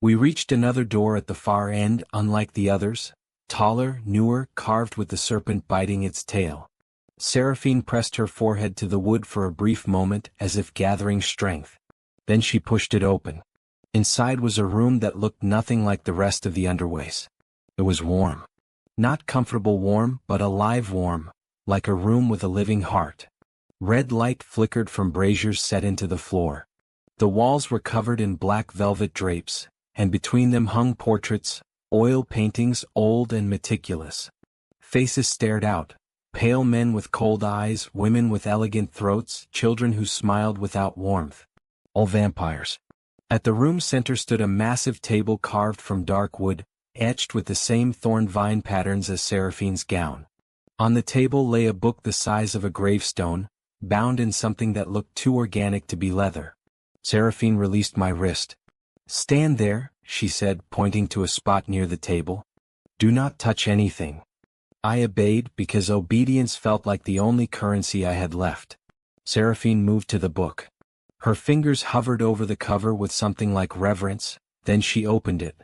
We reached another door at the far end, unlike the others, taller, newer, carved with the serpent biting its tail. Seraphine pressed her forehead to the wood for a brief moment as if gathering strength. Then she pushed it open. Inside was a room that looked nothing like the rest of the underways. It was warm. Not comfortable warm, but alive warm, like a room with a living heart. Red light flickered from braziers set into the floor. The walls were covered in black velvet drapes, and between them hung portraits, oil paintings old and meticulous. Faces stared out, pale men with cold eyes, women with elegant throats, children who smiled without warmth. All vampires. At the room's center stood a massive table carved from dark wood, etched with the same thorn vine patterns as Seraphine's gown. On the table lay a book the size of a gravestone, bound in something that looked too organic to be leather. Seraphine released my wrist. "Stand there," she said, pointing to a spot near the table. "Do not touch anything." I obeyed because obedience felt like the only currency I had left. Seraphine moved to the book. Her fingers hovered over the cover with something like reverence, then she opened it.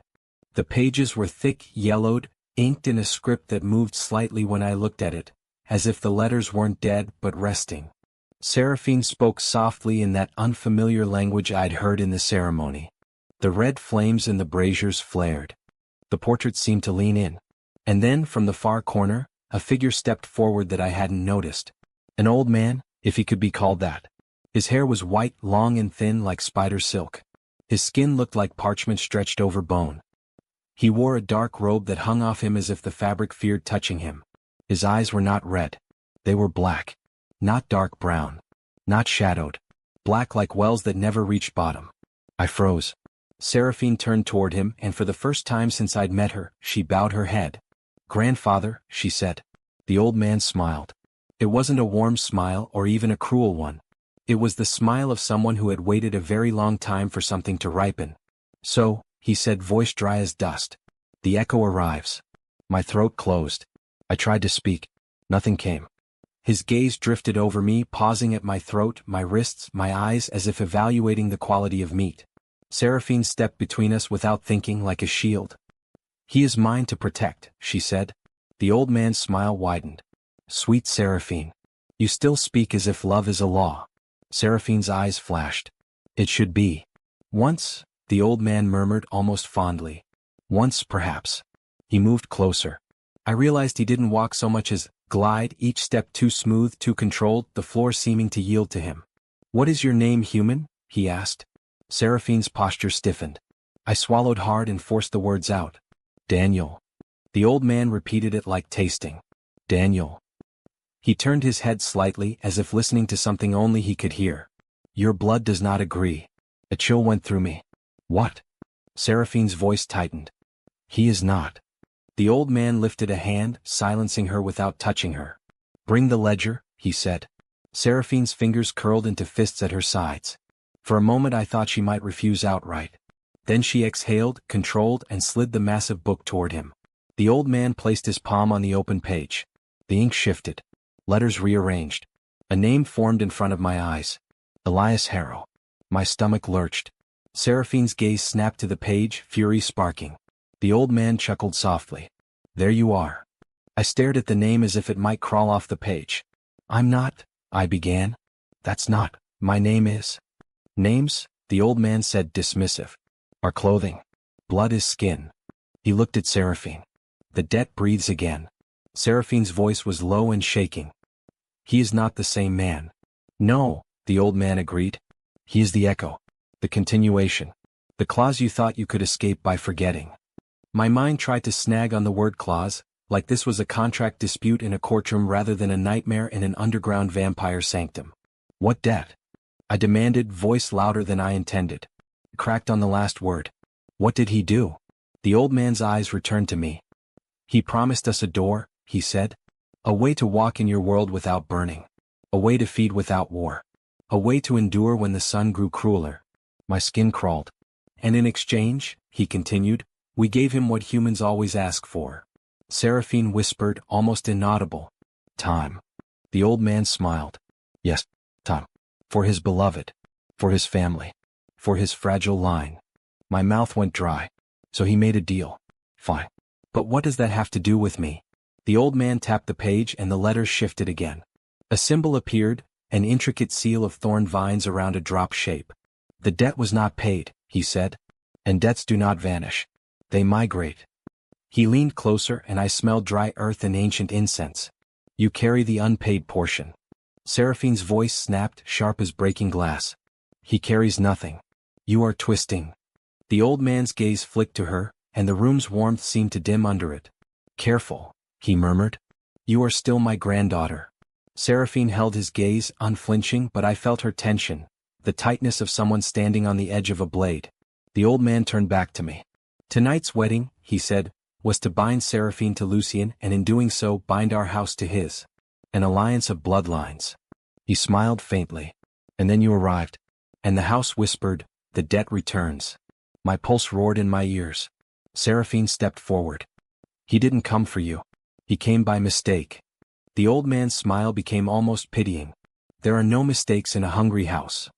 The pages were thick, yellowed, inked in a script that moved slightly when I looked at it, as if the letters weren't dead but resting. Seraphine spoke softly in that unfamiliar language I'd heard in the ceremony. The red flames in the braziers flared. The portrait seemed to lean in. And then, from the far corner, a figure stepped forward that I hadn't noticed. An old man, if he could be called that. His hair was white, long and thin like spider silk. His skin looked like parchment stretched over bone. He wore a dark robe that hung off him as if the fabric feared touching him. His eyes were not red. They were black. Not dark brown. Not shadowed. Black like wells that never reached bottom. I froze. Seraphine turned toward him, and for the first time since I'd met her, she bowed her head. "Grandfather," she said. The old man smiled. It wasn't a warm smile or even a cruel one. It was the smile of someone who had waited a very long time for something to ripen. "So," he said, voice dry as dust. "The echo arrives." My throat closed. I tried to speak. Nothing came. His gaze drifted over me, pausing at my throat, my wrists, my eyes, as if evaluating the quality of meat. Seraphine stepped between us without thinking, like a shield. "He is mine to protect," she said. The old man's smile widened. "Sweet Seraphine. You still speak as if love is a law." Seraphine's eyes flashed. "It should be." "Once," the old man murmured almost fondly. "Once, perhaps." He moved closer. I realized he didn't walk so much as glide, each step too smooth, too controlled, the floor seeming to yield to him. "What is your name, human?" he asked. Seraphine's posture stiffened. I swallowed hard and forced the words out. "Daniel." The old man repeated it like tasting. "Daniel." He turned his head slightly, as if listening to something only he could hear. "Your blood does not agree." A chill went through me. "What?" Seraphine's voice tightened. "He is not." The old man lifted a hand, silencing her without touching her. "Bring the ledger," he said. Seraphine's fingers curled into fists at her sides. For a moment I thought she might refuse outright. Then she exhaled, controlled, and slid the massive book toward him. The old man placed his palm on the open page. The ink shifted. Letters rearranged. A name formed in front of my eyes. Elias Harrow. My stomach lurched. Seraphine's gaze snapped to the page, fury sparking. The old man chuckled softly. "There you are." I stared at the name as if it might crawl off the page. "I'm not," I began. "That's not, my name is." "Names," the old man said, dismissive, "are clothing. Blood is skin." He looked at Seraphine. "The debt breathes again." Seraphine's voice was low and shaking. "He is not the same man." "No," the old man agreed. "He is the echo. The continuation. The clause you thought you could escape by forgetting." My mind tried to snag on the word clause, like this was a contract dispute in a courtroom rather than a nightmare in an underground vampire sanctum. "What debt?" I demanded, voice louder than I intended. Cracked on the last word. "What did he do?" The old man's eyes returned to me. "He promised us a door," he said. "A way to walk in your world without burning. A way to feed without war. A way to endure when the sun grew crueler." My skin crawled. "And in exchange," he continued, "we gave him what humans always ask for." Seraphine whispered, almost inaudible. "Time." The old man smiled. "Yes, time. For his beloved. For his family. For his fragile line." My mouth went dry. "So he made a deal. Fine. But what does that have to do with me?" The old man tapped the page and the letters shifted again. A symbol appeared, an intricate seal of thorn vines around a drop shape. "The debt was not paid," he said. "And debts do not vanish. They migrate." He leaned closer and I smelled dry earth and ancient incense. "You carry the unpaid portion." Seraphine's voice snapped, sharp as breaking glass. "He carries nothing. You are twisting." The old man's gaze flicked to her, and the room's warmth seemed to dim under it. "Careful," he murmured. "You are still my granddaughter." Seraphine held his gaze, unflinching, but I felt her tension, the tightness of someone standing on the edge of a blade. The old man turned back to me. "Tonight's wedding," he said, "was to bind Seraphine to Lucien and in doing so bind our house to his. An alliance of bloodlines." He smiled faintly. "And then you arrived. And the house whispered, 'The debt returns.'" My pulse roared in my ears. Seraphine stepped forward. "He didn't come for you. He came by mistake." The old man's smile became almost pitying. "There are no mistakes in a hungry house."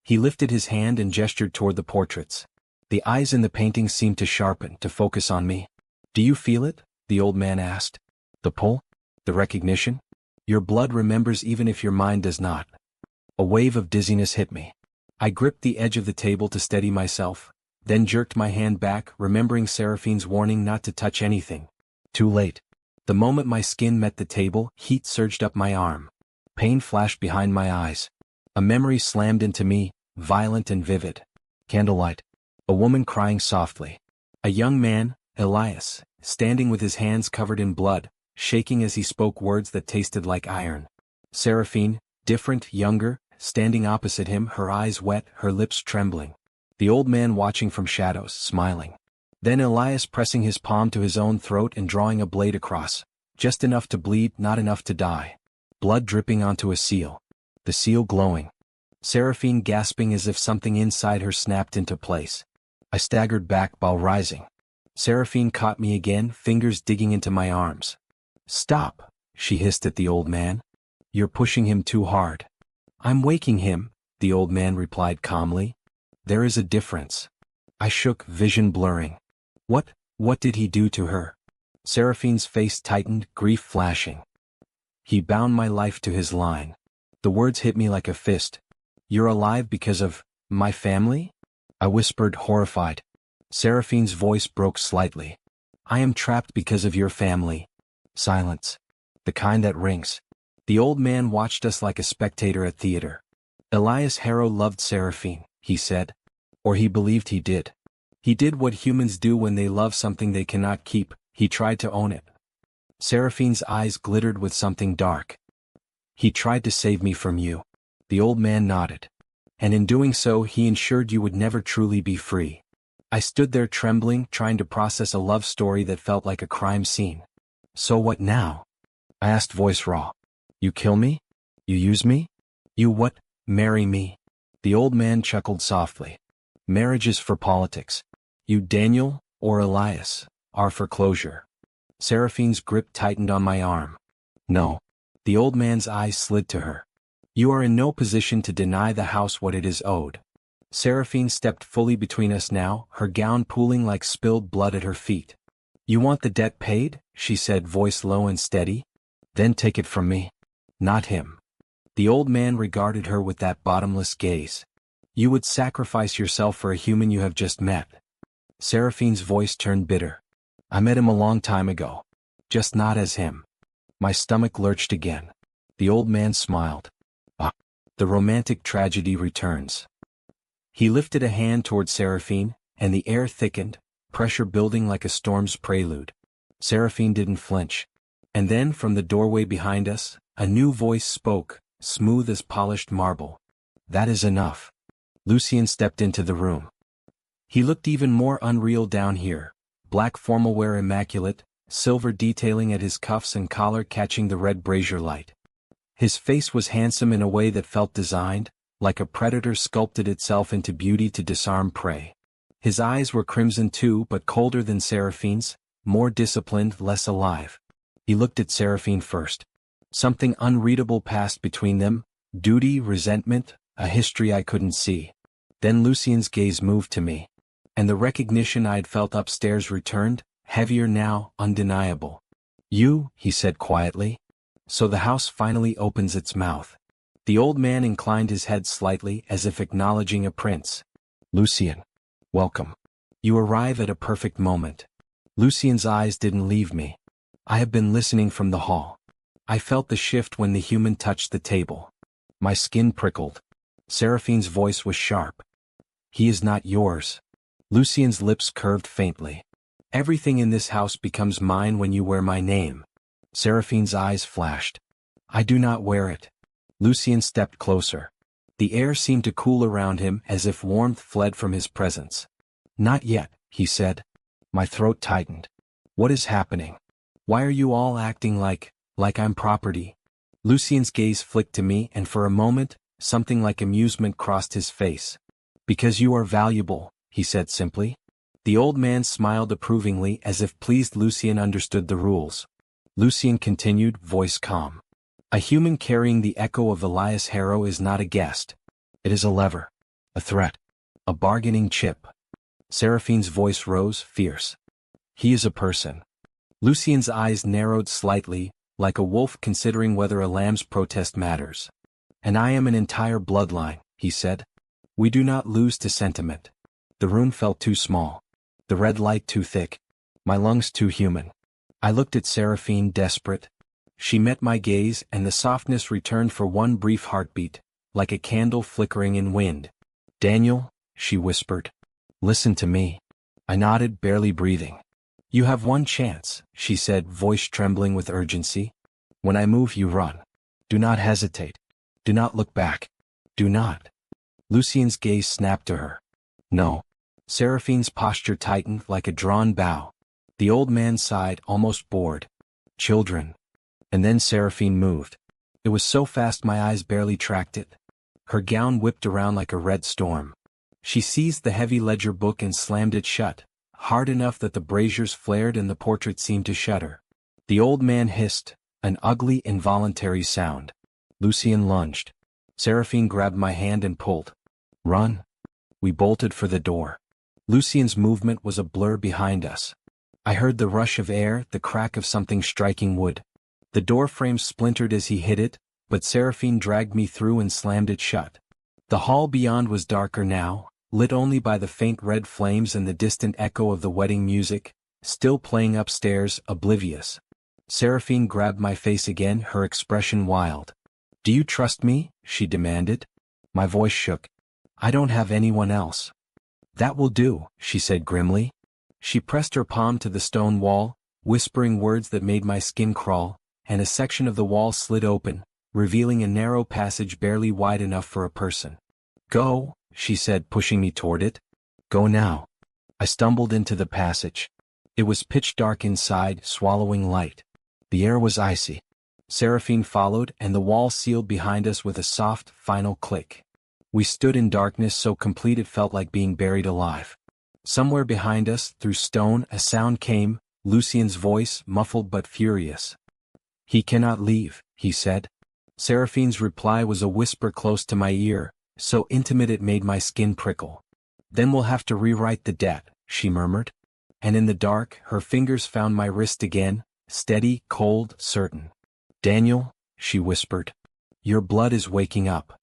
He lifted his hand and gestured toward the portraits. The eyes in the paintings seemed to sharpen, to focus on me. "Do you feel it?" the old man asked. "The pull? The recognition? Your blood remembers even if your mind does not." A wave of dizziness hit me. I gripped the edge of the table to steady myself. then jerked my hand back, remembering Seraphine's warning not to touch anything. Too late. The moment my skin met the table, heat surged up my arm. Pain flashed behind my eyes. A memory slammed into me, violent and vivid. Candlelight. A woman crying softly. A young man, Elias, standing with his hands covered in blood, shaking as he spoke words that tasted like iron. Seraphine, different, younger, standing opposite him, her eyes wet, her lips trembling. The old man watching from shadows, smiling. Then Elias pressing his palm to his own throat and drawing a blade across, just enough to bleed, not enough to die. Blood dripping onto a seal. The seal glowing. Seraphine gasping as if something inside her snapped into place. I staggered back while rising. Seraphine caught me again, fingers digging into my arms. "Stop," she hissed at the old man. "You're pushing him too hard." "I'm waking him," the old man replied calmly. "There is a difference." I shook, vision blurring. What did he do to her?" Seraphine's face tightened, grief flashing. "He bound my life to his line." The words hit me like a fist. "You're alive because of my family?" I whispered, horrified. Seraphine's voice broke slightly. "I am trapped because of your family." Silence. The kind that rings. The old man watched us like a spectator at theater. "Elias Harrow loved Seraphine," he said. "Or he believed he did. He did what humans do when they love something they cannot keep, he tried to own it." Seraphine's eyes glittered with something dark. "He tried to save me from you." The old man nodded. "And in doing so he ensured you would never truly be free." I stood there trembling, trying to process a love story that felt like a crime scene. "So what now?" I asked, voice raw. "You kill me? You use me? You what? Marry me?" The old man chuckled softly. "Marriage is for politics. You, Daniel, or Elias, are for closure." Seraphine's grip tightened on my arm. "No." The old man's eyes slid to her. "You are in no position to deny the house what it is owed." Seraphine stepped fully between us now, her gown pooling like spilled blood at her feet. "You want the debt paid?" she said, voice low and steady. "Then take it from me." "Not him." The old man regarded her with that bottomless gaze. "You would sacrifice yourself for a human you have just met." Seraphine's voice turned bitter. "I met him a long time ago. Just not as him." My stomach lurched again. The old man smiled. "Ah, the romantic tragedy returns." He lifted a hand toward Seraphine, and the air thickened, pressure building like a storm's prelude. Seraphine didn't flinch. And then, from the doorway behind us, a new voice spoke, smooth as polished marble. "That is enough." Lucien stepped into the room. He looked even more unreal down here, black formal wear immaculate, silver detailing at his cuffs and collar catching the red brazier light. His face was handsome in a way that felt designed, like a predator sculpted itself into beauty to disarm prey. His eyes were crimson too, but colder than Seraphine's, more disciplined, less alive. He looked at Seraphine first. Something unreadable passed between them, duty, resentment, a history I couldn't see. Then Lucien's gaze moved to me. And the recognition I'd felt upstairs returned, heavier now, undeniable. "You," he said quietly. "So the house finally opens its mouth." The old man inclined his head slightly as if acknowledging a prince. "Lucien. Welcome. You arrive at a perfect moment." Lucien's eyes didn't leave me. I have been listening from the hall. I felt the shift when the human touched the table. My skin prickled. Seraphine's voice was sharp. "He is not yours." Lucien's lips curved faintly. "Everything in this house becomes mine when you wear my name." Seraphine's eyes flashed. "I do not wear it." Lucien stepped closer. The air seemed to cool around him as if warmth fled from his presence. "Not yet," he said. My throat tightened. "What is happening? Why are you all acting like I'm property?" Lucien's gaze flicked to me, and for a moment, something like amusement crossed his face. "Because you are valuable," he said simply. The old man smiled approvingly as if pleased Lucien understood the rules. Lucien continued, voice calm. "A human carrying the echo of Elias Harrow is not a guest. It is a lever. A threat. A bargaining chip." Seraphine's voice rose, fierce. "He is a person." Lucien's eyes narrowed slightly, like a wolf considering whether a lamb's protest matters. "And I am an entire bloodline," he said. "We do not lose to sentiment." The room felt too small. The red light too thick. My lungs too human. I looked at Seraphine, desperate. She met my gaze and the softness returned for one brief heartbeat, like a candle flickering in wind. "Daniel," she whispered. "Listen to me." I nodded, barely breathing. "You have one chance," she said, voice trembling with urgency. "When I move, you run. Do not hesitate. Do not look back. Do not." Lucien's gaze snapped to her. "No." Seraphine's posture tightened like a drawn bow. The old man sighed, almost bored. "Children." And then Seraphine moved. It was so fast my eyes barely tracked it. Her gown whipped around like a red storm. She seized the heavy ledger book and slammed it shut, hard enough that the braziers flared and the portrait seemed to shudder. The old man hissed, an ugly, involuntary sound. Lucien lunged. Seraphine grabbed my hand and pulled. "Run." We bolted for the door. Lucien's movement was a blur behind us. I heard the rush of air, the crack of something striking wood. The door frame splintered as he hit it, but Seraphine dragged me through and slammed it shut. The hall beyond was darker now, lit only by the faint red flames and the distant echo of the wedding music, still playing upstairs, oblivious. Seraphine grabbed my face again, her expression wild. "Do you trust me?" she demanded. My voice shook. "I don't have anyone else." "That will do," she said grimly. She pressed her palm to the stone wall, whispering words that made my skin crawl, and a section of the wall slid open, revealing a narrow passage barely wide enough for a person. "Go," she said, pushing me toward it. "Go now." I stumbled into the passage. It was pitch dark inside, swallowing light. The air was icy. Seraphine followed, and the wall sealed behind us with a soft, final click. We stood in darkness so complete it felt like being buried alive. Somewhere behind us, through stone, a sound came, Lucien's voice, muffled but furious. "He cannot leave," he said. Seraphine's reply was a whisper close to my ear, so intimate it made my skin prickle. "Then we'll have to rewrite the debt," she murmured. And in the dark, her fingers found my wrist again, steady, cold, certain. "Daniel," she whispered. "Your blood is waking up."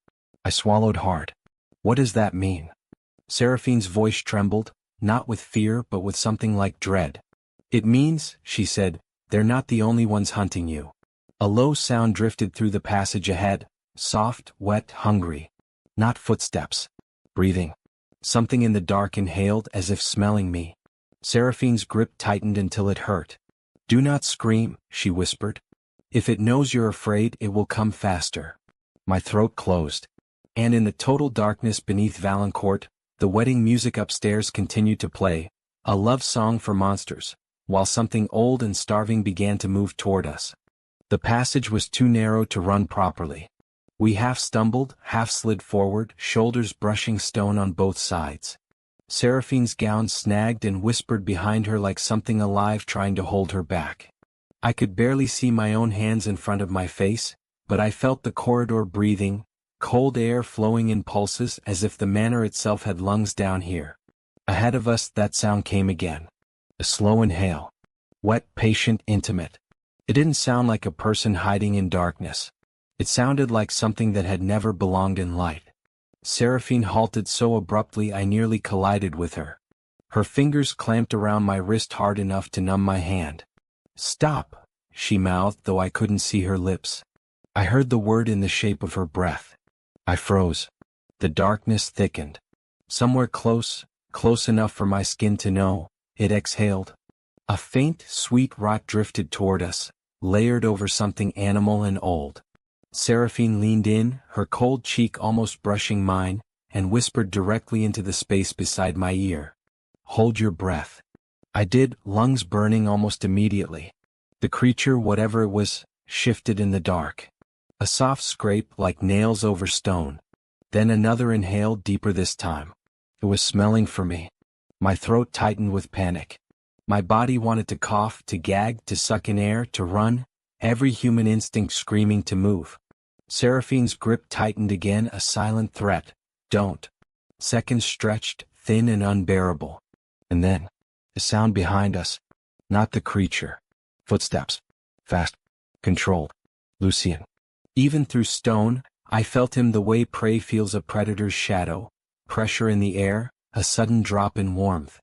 I swallowed hard. "What does that mean?" Seraphine's voice trembled, not with fear but with something like dread. "It means," she said, "they're not the only ones hunting you." A low sound drifted through the passage ahead, soft, wet, hungry. Not footsteps. Breathing. Something in the dark inhaled as if smelling me. Seraphine's grip tightened until it hurt. "Do not scream," she whispered. "If it knows you're afraid, it will come faster." My throat closed. And in the total darkness beneath Valancourt, the wedding music upstairs continued to play, a love song for monsters, while something old and starving began to move toward us. The passage was too narrow to run properly. We half stumbled, half slid forward, shoulders brushing stone on both sides. Seraphine's gown snagged and whispered behind her like something alive trying to hold her back. I could barely see my own hands in front of my face, but I felt the corridor breathing, cold air flowing in pulses as if the manor itself had lungs down here. Ahead of us that sound came again. A slow inhale. Wet, patient, intimate. It didn't sound like a person hiding in darkness. It sounded like something that had never belonged in light. Seraphine halted so abruptly I nearly collided with her. Her fingers clamped around my wrist hard enough to numb my hand. "Stop," she mouthed, though I couldn't see her lips. I heard the word in the shape of her breath. I froze. The darkness thickened. Somewhere close enough for my skin to know, it exhaled. A faint, sweet rot drifted toward us, layered over something animal and old. Seraphine leaned in, her cold cheek almost brushing mine, and whispered directly into the space beside my ear. "Hold your breath." I did, lungs burning almost immediately. The creature, whatever it was, shifted in the dark. A soft scrape like nails over stone. Then another inhale, deeper this time. It was smelling for me. My throat tightened with panic. My body wanted to cough, to gag, to suck in air, to run, every human instinct screaming to move. Seraphine's grip tightened again, a silent threat. "Don't." Seconds stretched, thin and unbearable. And then, a sound behind us. Not the creature. Footsteps. Fast. Controlled. Lucien. Even through stone, I felt him the way prey feels a predator's shadow. Pressure in the air, a sudden drop in warmth.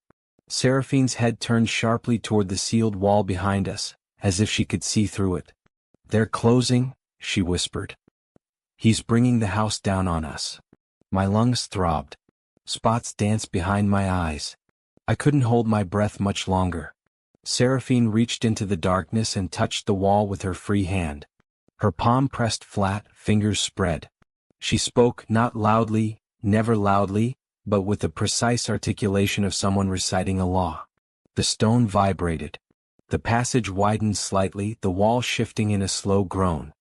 Seraphine's head turned sharply toward the sealed wall behind us, as if she could see through it. "They're closing," she whispered. "He's bringing the house down on us." My lungs throbbed. Spots danced behind my eyes. I couldn't hold my breath much longer. Seraphine reached into the darkness and touched the wall with her free hand. Her palm pressed flat, fingers spread. She spoke not loudly, never loudly, but with the precise articulation of someone reciting a law. The stone vibrated. The passage widened slightly, the wall shifting in a slow groan.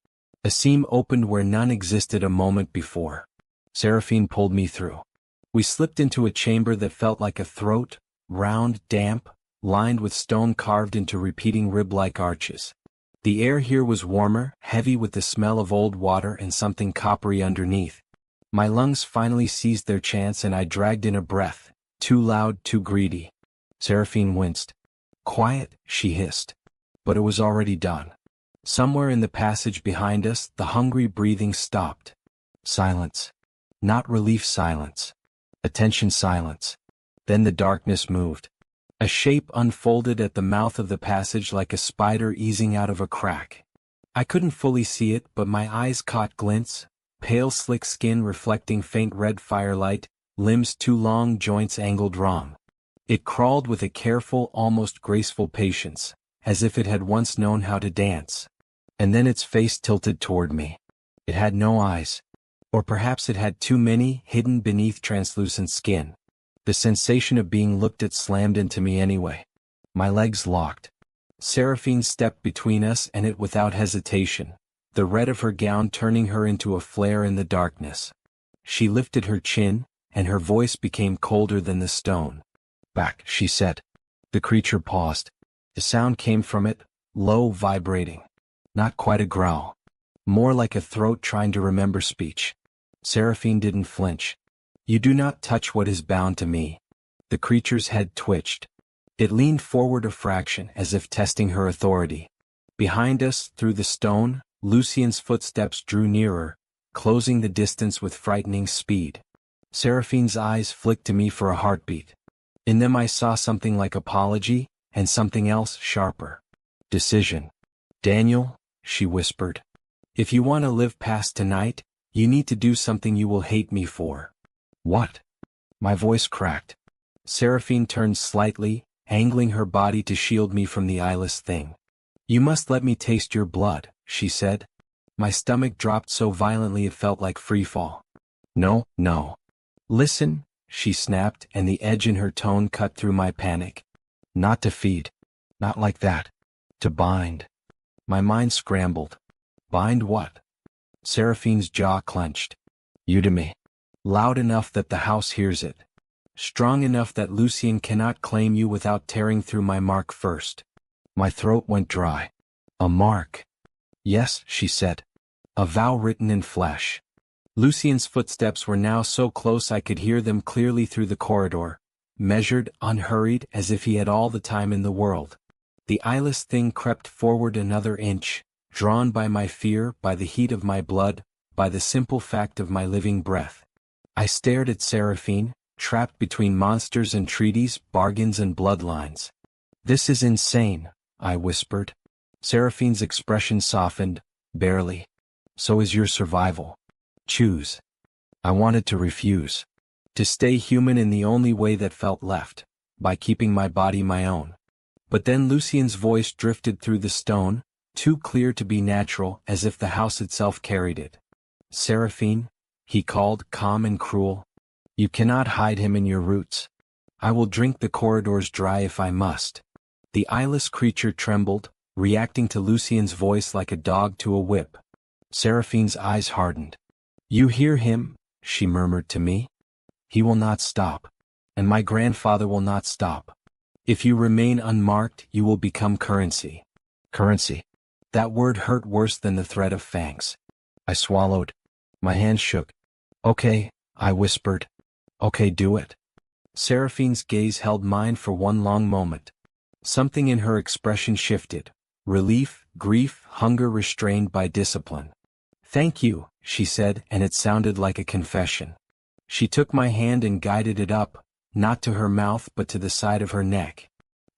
A seam opened where none existed a moment before. Seraphine pulled me through. We slipped into a chamber that felt like a throat, round, damp, lined with stone carved into repeating rib-like arches. The air here was warmer, heavy with the smell of old water and something coppery underneath. My lungs finally seized their chance and I dragged in a breath, too loud, too greedy. Seraphine winced. "Quiet," she hissed. But it was already done. Somewhere in the passage behind us, the hungry breathing stopped. Silence. Not relief silence. Attention silence. Then the darkness moved. A shape unfolded at the mouth of the passage like a spider easing out of a crack. I couldn't fully see it, but my eyes caught glints, pale slick skin reflecting faint red firelight, limbs too long, joints angled wrong. It crawled with a careful, almost graceful patience, as if it had once known how to dance. And then its face tilted toward me. It had no eyes. Or perhaps it had too many, hidden beneath translucent skin. The sensation of being looked at slammed into me anyway. My legs locked. Seraphine stepped between us and it without hesitation, the red of her gown turning her into a flare in the darkness. She lifted her chin, and her voice became colder than the stone. "Back," she said. The creature paused. The sound came from it, low, vibrating. Not quite a growl. More like a throat trying to remember speech. Seraphine didn't flinch. "You do not touch what is bound to me." The creature's head twitched. It leaned forward a fraction as if testing her authority. Behind us, through the stone, Lucien's footsteps drew nearer, closing the distance with frightening speed. Seraphine's eyes flicked to me for a heartbeat. In them I saw something like apology, and something else sharper. Decision. "Daniel," she whispered. "If you want to live past tonight, you need to do something you will hate me for." "What?" My voice cracked. Seraphine turned slightly, angling her body to shield me from the eyeless thing. "You must let me taste your blood," she said. My stomach dropped so violently it felt like freefall. "No, no." "Listen," she snapped, and the edge in her tone cut through my panic. "Not to feed. Not like that. To bind." My mind scrambled. Bind what? Seraphine's jaw clenched. "You to me. Loud enough that the house hears it. Strong enough that Lucien cannot claim you without tearing through my mark first." My throat went dry. "A mark?" "Yes," she said. "A vow written in flesh." Lucien's footsteps were now so close I could hear them clearly through the corridor, measured, unhurried, as if he had all the time in the world. The eyeless thing crept forward another inch, drawn by my fear, by the heat of my blood, by the simple fact of my living breath. I stared at Seraphine, trapped between monsters and treaties, bargains and bloodlines. "This is insane," I whispered. Seraphine's expression softened, barely. "So is your survival. Choose." I wanted to refuse. To stay human in the only way that felt left, by keeping my body my own. But then Lucien's voice drifted through the stone, too clear to be natural, as if the house itself carried it. "Seraphine," he called, calm and cruel. "You cannot hide him in your roots. I will drink the corridors dry if I must." The eyeless creature trembled, reacting to Lucien's voice like a dog to a whip. Seraphine's eyes hardened. "You hear him?" she murmured to me. "He will not stop. And my grandfather will not stop. If you remain unmarked, you will become currency." Currency. That word hurt worse than the threat of fangs. I swallowed. My hands shook. "Okay," I whispered. "Okay, do it." Seraphine's gaze held mine for one long moment. Something in her expression shifted. Relief, grief, hunger restrained by discipline. "Thank you," she said, and it sounded like a confession. She took my hand and guided it up, not to her mouth but to the side of her neck.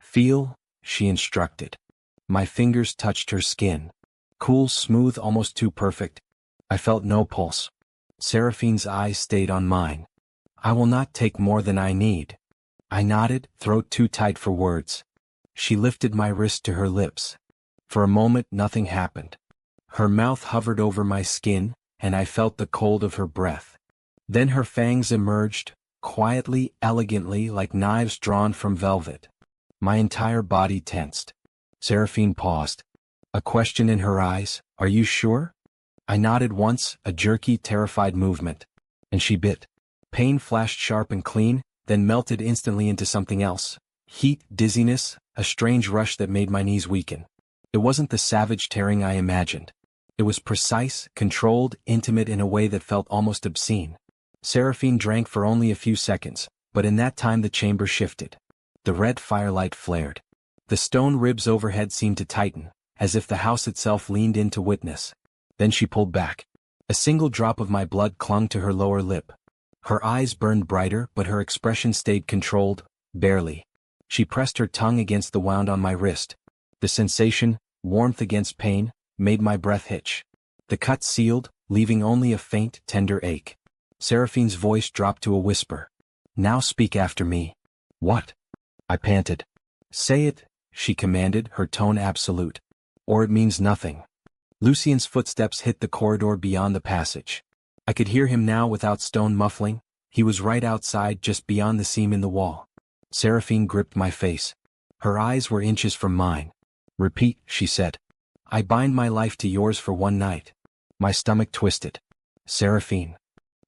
Feel, she instructed. My fingers touched her skin. Cool, smooth, almost too perfect. I felt no pulse. Seraphine's eyes stayed on mine. I will not take more than I need. I nodded, throat too tight for words. She lifted my wrist to her lips. For a moment nothing happened. Her mouth hovered over my skin, and I felt the cold of her breath. Then her fangs emerged, quietly, elegantly, like knives drawn from velvet. My entire body tensed. Seraphine paused. A question in her eyes, "Are you sure?" I nodded once, a jerky, terrified movement. And she bit. Pain flashed sharp and clean, then melted instantly into something else. Heat, dizziness, a strange rush that made my knees weaken. It wasn't the savage tearing I imagined. It was precise, controlled, intimate in a way that felt almost obscene. Seraphine drank for only a few seconds, but in that time the chamber shifted. The red firelight flared. The stone ribs overhead seemed to tighten, as if the house itself leaned in to witness. Then she pulled back. A single drop of my blood clung to her lower lip. Her eyes burned brighter, but her expression stayed controlled, barely. She pressed her tongue against the wound on my wrist. The sensation, warmth against pain, made my breath hitch. The cut sealed, leaving only a faint, tender ache. Seraphine's voice dropped to a whisper. "Now speak after me." "What?" I panted. "Say it," she commanded, her tone absolute. "Or it means nothing." Lucien's footsteps hit the corridor beyond the passage. I could hear him now without stone muffling. He was right outside, just beyond the seam in the wall. Seraphine gripped my face. Her eyes were inches from mine. "Repeat," she said. "I bind my life to yours for one night." My stomach twisted. "Seraphine."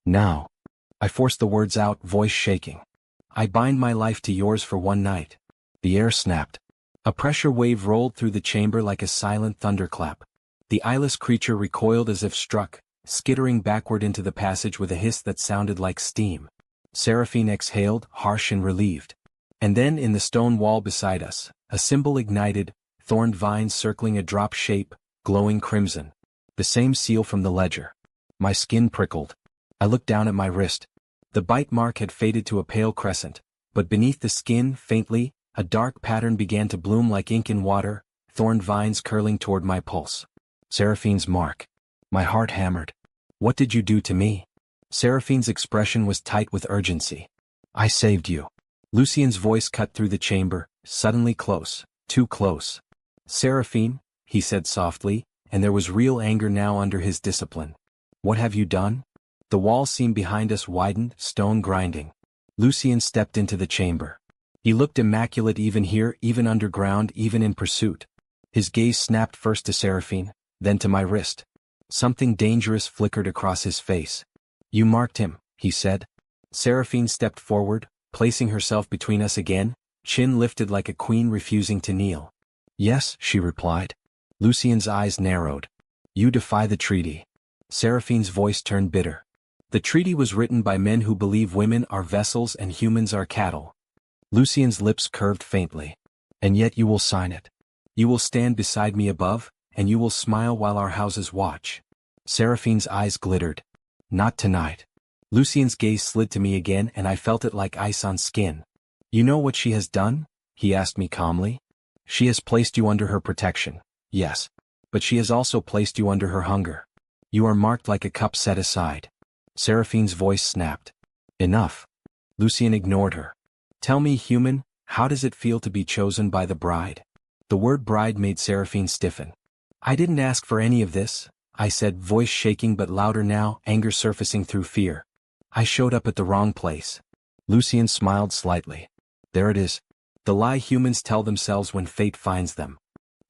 "Now." I forced the words out, voice shaking. "I bind my life to yours for one night." The air snapped. A pressure wave rolled through the chamber like a silent thunderclap. The eyeless creature recoiled as if struck, skittering backward into the passage with a hiss that sounded like steam. Seraphine exhaled, harsh and relieved. And then in the stone wall beside us, a symbol ignited, thorned vines circling a drop shape, glowing crimson. The same seal from the ledger. My skin prickled. I looked down at my wrist. The bite mark had faded to a pale crescent, but beneath the skin, faintly, a dark pattern began to bloom like ink in water, thorned vines curling toward my pulse. Seraphine's mark. My heart hammered. "What did you do to me?" Seraphine's expression was tight with urgency. "I saved you." Lucien's voice cut through the chamber, suddenly close, too close. "Seraphine," he said softly, and there was real anger now under his discipline. "What have you done?" The wall seam behind us widened, stone grinding. Lucien stepped into the chamber. He looked immaculate even here, even underground, even in pursuit. His gaze snapped first to Seraphine, then to my wrist. Something dangerous flickered across his face. "You marked him," he said. Seraphine stepped forward, placing herself between us again, chin lifted like a queen refusing to kneel. "Yes," she replied. Lucien's eyes narrowed. "You defy the treaty." Seraphine's voice turned bitter. "The treaty was written by men who believe women are vessels and humans are cattle." Lucien's lips curved faintly. "And yet you will sign it. You will stand beside me above, and you will smile while our houses watch." Seraphine's eyes glittered. "Not tonight." Lucien's gaze slid to me again and I felt it like ice on skin. "You know what she has done?" he asked me calmly. "She has placed you under her protection, yes. But she has also placed you under her hunger. You are marked like a cup set aside." Seraphine's voice snapped. "Enough." Lucien ignored her. "Tell me, human, how does it feel to be chosen by the bride?" The word bride made Seraphine stiffen. "I didn't ask for any of this," I said, voice shaking but louder now, anger surfacing through fear. "I showed up at the wrong place." Lucien smiled slightly. "There it is. The lie humans tell themselves when fate finds them."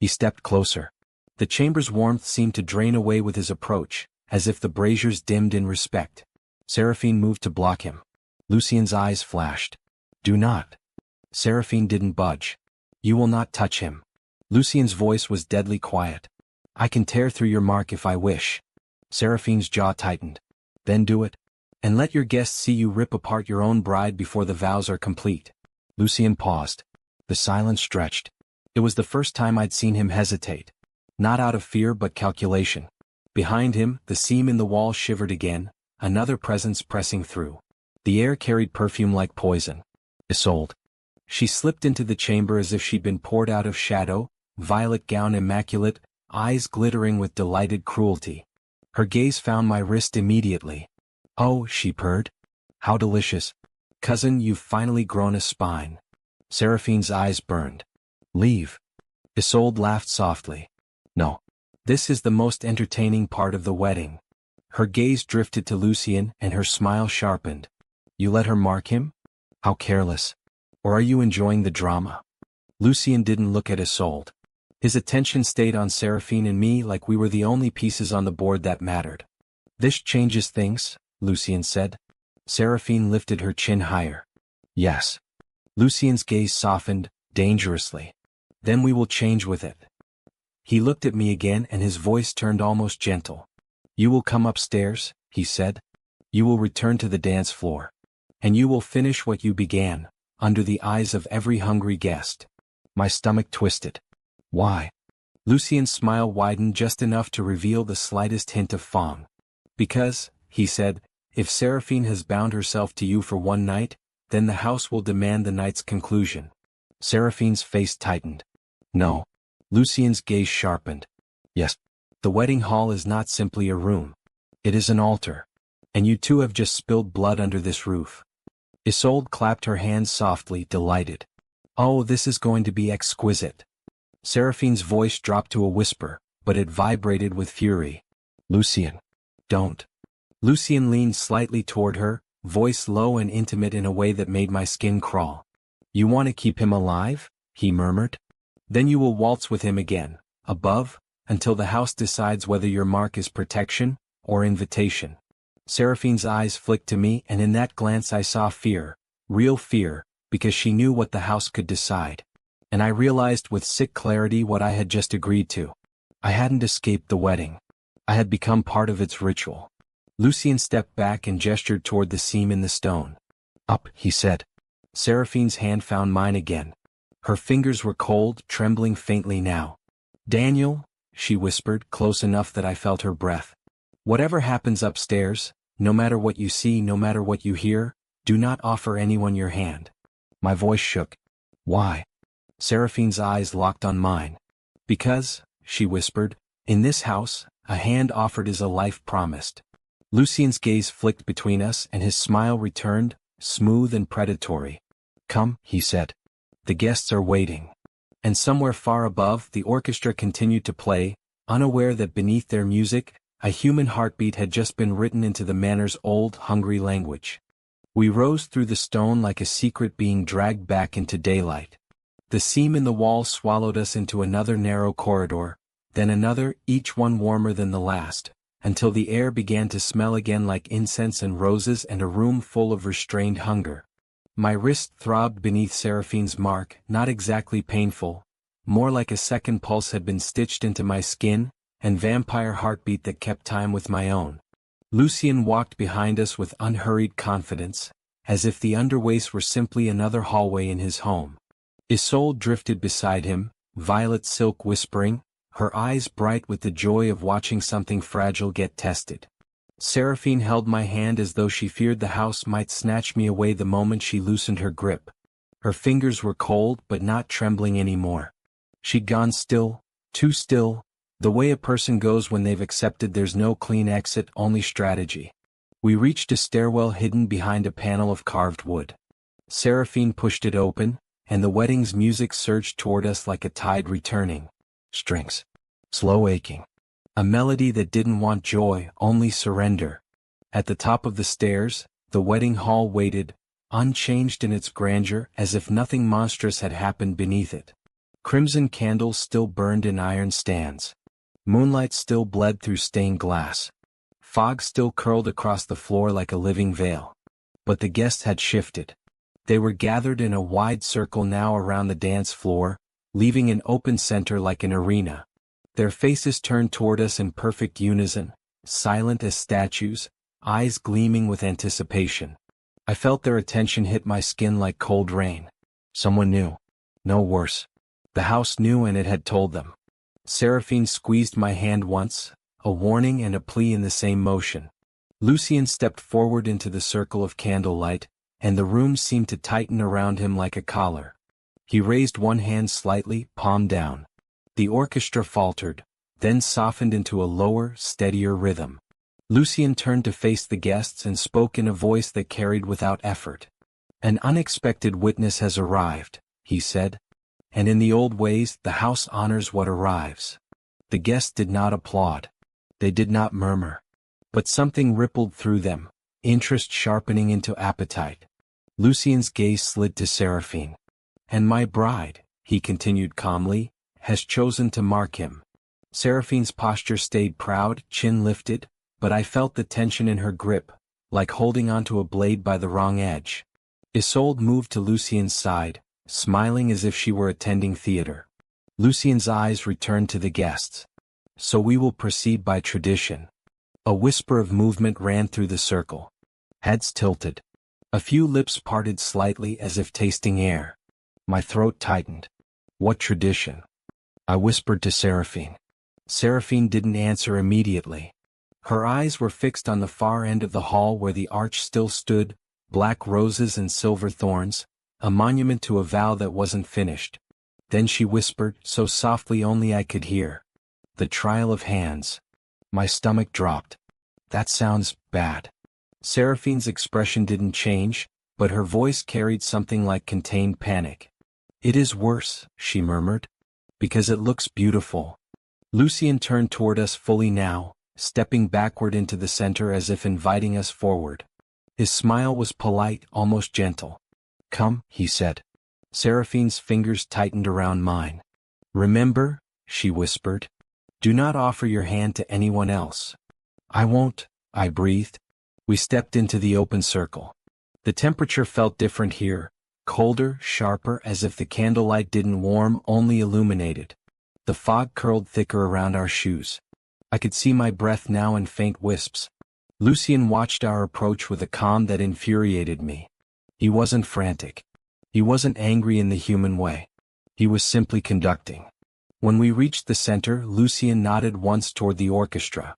He stepped closer. The chamber's warmth seemed to drain away with his approach, as if the braziers dimmed in respect. Seraphine moved to block him. Lucien's eyes flashed. "Do not." Seraphine didn't budge. "You will not touch him." Lucien's voice was deadly quiet. "I can tear through your mark if I wish." Seraphine's jaw tightened. "Then do it. And let your guests see you rip apart your own bride before the vows are complete." Lucien paused. The silence stretched. It was the first time I'd seen him hesitate. Not out of fear but calculation. Behind him, the seam in the wall shivered again, another presence pressing through. The air carried perfume like poison. Isolde. She slipped into the chamber as if she'd been poured out of shadow, violet gown immaculate, eyes glittering with delighted cruelty. Her gaze found my wrist immediately. Oh, she purred. How delicious. Cousin, you've finally grown a spine. Seraphine's eyes burned. Leave. Isolde laughed softly. No. This is the most entertaining part of the wedding. Her gaze drifted to Lucien and her smile sharpened. You let her mark him? How careless. Or are you enjoying the drama? Lucien didn't look at Isolde. His attention stayed on Seraphine and me like we were the only pieces on the board that mattered. This changes things, Lucien said. Seraphine lifted her chin higher. Yes. Lucien's gaze softened, dangerously. Then we will change with it. He looked at me again and his voice turned almost gentle. You will come upstairs, he said. You will return to the dance floor. And you will finish what you began, under the eyes of every hungry guest. My stomach twisted. Why? Lucien's smile widened just enough to reveal the slightest hint of fong. Because, he said, if Seraphine has bound herself to you for one night, then the house will demand the night's conclusion. Seraphine's face tightened. No. Lucien's gaze sharpened. Yes. The wedding hall is not simply a room. It is an altar. And you two have just spilled blood under this roof. Isolde clapped her hands softly, delighted. Oh, this is going to be exquisite. Seraphine's voice dropped to a whisper, but it vibrated with fury. Lucien. Don't. Lucien leaned slightly toward her, voice low and intimate in a way that made my skin crawl. You want to keep him alive? He murmured. Then you will waltz with him again, above, until the house decides whether your mark is protection or invitation. Seraphine's eyes flicked to me and in that glance I saw fear, real fear, because she knew what the house could decide. And I realized with sick clarity what I had just agreed to. I hadn't escaped the wedding. I had become part of its ritual. Lucien stepped back and gestured toward the seam in the stone. Up, he said. Seraphine's hand found mine again. Her fingers were cold, trembling faintly now. Daniel, she whispered, close enough that I felt her breath. Whatever happens upstairs, no matter what you see, no matter what you hear, do not offer anyone your hand. My voice shook. Why? Seraphine's eyes locked on mine. Because, she whispered, in this house, a hand offered is a life promised. Lucien's gaze flicked between us and his smile returned, smooth and predatory. Come, he said. The guests are waiting. And somewhere far above, the orchestra continued to play, unaware that beneath their music, a human heartbeat had just been written into the manor's old, hungry language. We rose through the stone like a secret being dragged back into daylight. The seam in the wall swallowed us into another narrow corridor, then another, each one warmer than the last, until the air began to smell again like incense and roses and a room full of restrained hunger. My wrist throbbed beneath Seraphine's mark, not exactly painful, more like a second pulse had been stitched into my skin, and vampire heartbeat that kept time with my own. Lucien walked behind us with unhurried confidence, as if the underwaist were simply another hallway in his home. Isolde drifted beside him, violet silk whispering, her eyes bright with the joy of watching something fragile get tested. Seraphine held my hand as though she feared the house might snatch me away the moment she loosened her grip. Her fingers were cold but not trembling anymore. She'd gone still, too still, the way a person goes when they've accepted there's no clean exit, only strategy. We reached a stairwell hidden behind a panel of carved wood. Seraphine pushed it open, and the wedding's music surged toward us like a tide returning. Strings. Slow aching. A melody that didn't want joy, only surrender. At the top of the stairs, the wedding hall waited, unchanged in its grandeur, as if nothing monstrous had happened beneath it. Crimson candles still burned in iron stands. Moonlight still bled through stained glass. Fog still curled across the floor like a living veil. But the guests had shifted. They were gathered in a wide circle now around the dance floor, leaving an open center like an arena. Their faces turned toward us in perfect unison, silent as statues, eyes gleaming with anticipation. I felt their attention hit my skin like cold rain. Someone knew. No worse. The house knew and it had told them. Seraphine squeezed my hand once, a warning and a plea in the same motion. Lucien stepped forward into the circle of candlelight, and the room seemed to tighten around him like a collar. He raised one hand slightly, palm down. The orchestra faltered, then softened into a lower, steadier rhythm. Lucien turned to face the guests and spoke in a voice that carried without effort. "An unexpected witness has arrived," he said. "And in the old ways, the house honors what arrives." The guests did not applaud. They did not murmur. But something rippled through them, interest sharpening into appetite. Lucien's gaze slid to Seraphine. "And my bride," he continued calmly, "has chosen to mark him." Seraphine's posture stayed proud, chin lifted, but I felt the tension in her grip, like holding onto a blade by the wrong edge. Isolde moved to Lucien's side, smiling as if she were attending theater. Lucien's eyes returned to the guests. "So we will proceed by tradition." A whisper of movement ran through the circle. Heads tilted. A few lips parted slightly as if tasting air. My throat tightened. "What tradition?" I whispered to Seraphine. Seraphine didn't answer immediately. Her eyes were fixed on the far end of the hall where the arch still stood, black roses and silver thorns, a monument to a vow that wasn't finished. Then she whispered, so softly only I could hear. "The trial of hands." My stomach dropped. That sounds bad. Seraphine's expression didn't change, but her voice carried something like contained panic. "It is worse," she murmured, "because it looks beautiful." Lucien turned toward us fully now, stepping backward into the center as if inviting us forward. His smile was polite, almost gentle. "Come," he said. Seraphine's fingers tightened around mine. "Remember," she whispered, "do not offer your hand to anyone else." "I won't," I breathed. We stepped into the open circle. The temperature felt different here, colder, sharper, as if the candlelight didn't warm, only illuminated. The fog curled thicker around our shoes. I could see my breath now in faint wisps. Lucien watched our approach with a calm that infuriated me. He wasn't frantic. He wasn't angry in the human way. He was simply conducting. When we reached the center, Lucien nodded once toward the orchestra.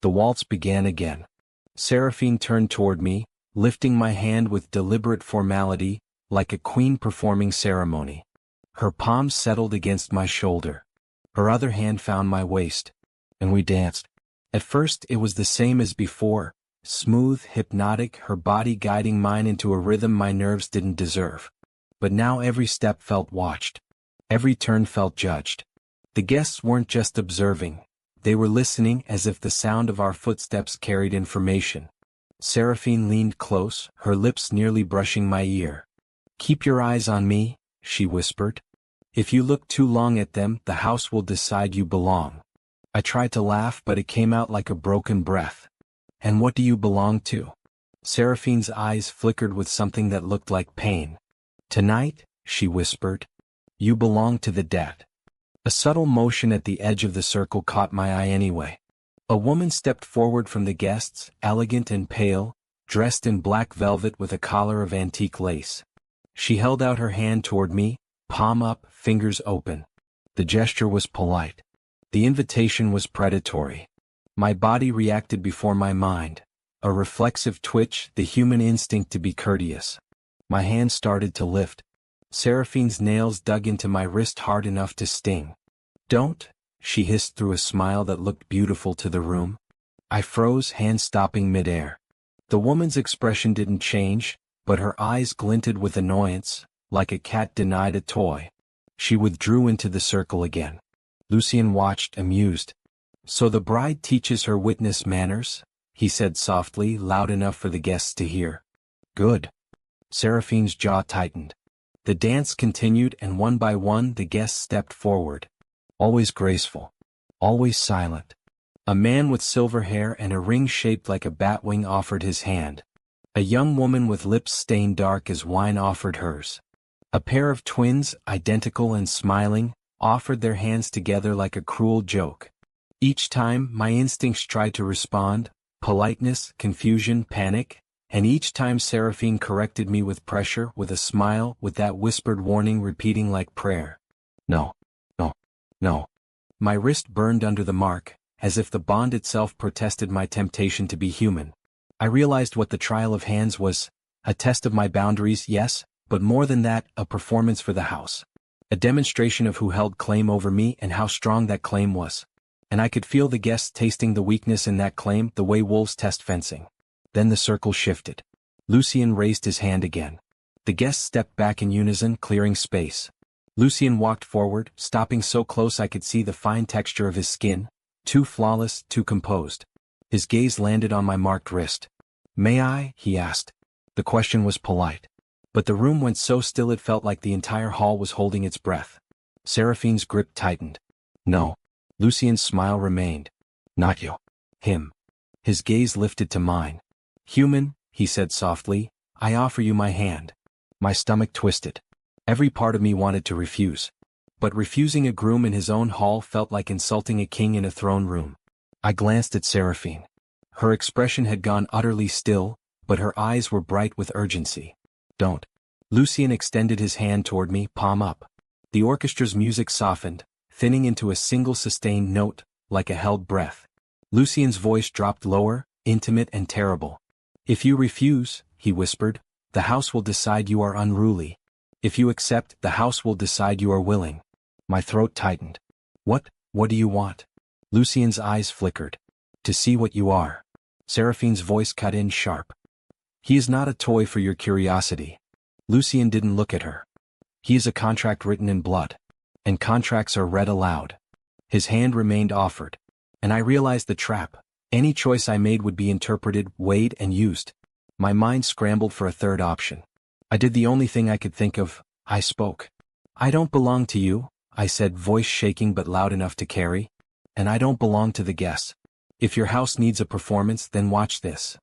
The waltz began again. Seraphine turned toward me, lifting my hand with deliberate formality, like a queen performing ceremony. Her palm settled against my shoulder. Her other hand found my waist, and we danced. At first it was the same as before, smooth, hypnotic, her body guiding mine into a rhythm my nerves didn't deserve. But now every step felt watched. Every turn felt judged. The guests weren't just observing. They were listening as if the sound of our footsteps carried information. Seraphine leaned close, her lips nearly brushing my ear. "Keep your eyes on me," she whispered. "If you look too long at them, the house will decide you belong." I tried to laugh, but it came out like a broken breath. "And what do you belong to?" Seraphine's eyes flickered with something that looked like pain. "Tonight," she whispered, "you belong to the dead." A subtle motion at the edge of the circle caught my eye anyway. A woman stepped forward from the guests, elegant and pale, dressed in black velvet with a collar of antique lace. She held out her hand toward me, palm up, fingers open. The gesture was polite. The invitation was predatory. My body reacted before my mind. A reflexive twitch, the human instinct to be courteous. My hand started to lift. Seraphine's nails dug into my wrist hard enough to sting. "Don't," she hissed through a smile that looked beautiful to the room. I froze, hand stopping midair. The woman's expression didn't change, but her eyes glinted with annoyance, like a cat denied a toy. She withdrew into the circle again. Lucien watched, amused. "So the bride teaches her witness manners?" he said softly, loud enough for the guests to hear. "Good." Seraphine's jaw tightened. The dance continued, and one by one the guests stepped forward. Always graceful. Always silent. A man with silver hair and a ring shaped like a batwing offered his hand. A young woman with lips stained dark as wine offered hers. A pair of twins, identical and smiling, offered their hands together like a cruel joke. Each time, my instincts tried to respond, politeness, confusion, panic, and each time Seraphine corrected me with pressure, with a smile, with that whispered warning repeating like prayer. "No, no, no." My wrist burned under the mark, as if the bond itself protested my temptation to be human. I realized what the trial of hands was, A test of my boundaries, yes, but more than that, a performance for the house. A demonstration of who held claim over me and how strong that claim was. And I could feel the guests tasting the weakness in that claim the way wolves test fencing. Then the circle shifted. Lucien raised his hand again. The guests stepped back in unison, clearing space. Lucien walked forward, stopping so close I could see the fine texture of his skin, too flawless, too composed. His gaze landed on my marked wrist. "May I?" he asked. The question was polite. But the room went so still it felt like the entire hall was holding its breath. Seraphine's grip tightened. "No." Lucien's smile remained. "Not you. Him." His gaze lifted to mine. "Human," he said softly, "I offer you my hand." My stomach twisted. Every part of me wanted to refuse. But refusing a groom in his own hall felt like insulting a king in a throne room. I glanced at Seraphine. Her expression had gone utterly still, but her eyes were bright with urgency. "Don't." Lucien extended his hand toward me, palm up. The orchestra's music softened, thinning into a single sustained note, like a held breath. Lucien's voice dropped lower, intimate and terrible. "If you refuse," he whispered, "the house will decide you are unruly. If you accept, the house will decide you are willing." My throat tightened. What do you want?" Lucien's eyes flickered. "To see what you are." Seraphine's voice cut in sharp. "He is not a toy for your curiosity." Lucien didn't look at her. "He is a contract written in blood. And contracts are read aloud." His hand remained offered. And I realized the trap. Any choice I made would be interpreted, weighed and used. My mind scrambled for a third option. I did the only thing I could think of. I spoke. "I don't belong to you," I said, voice shaking but loud enough to carry. "And I don't belong to the guests. If your house needs a performance, then watch this."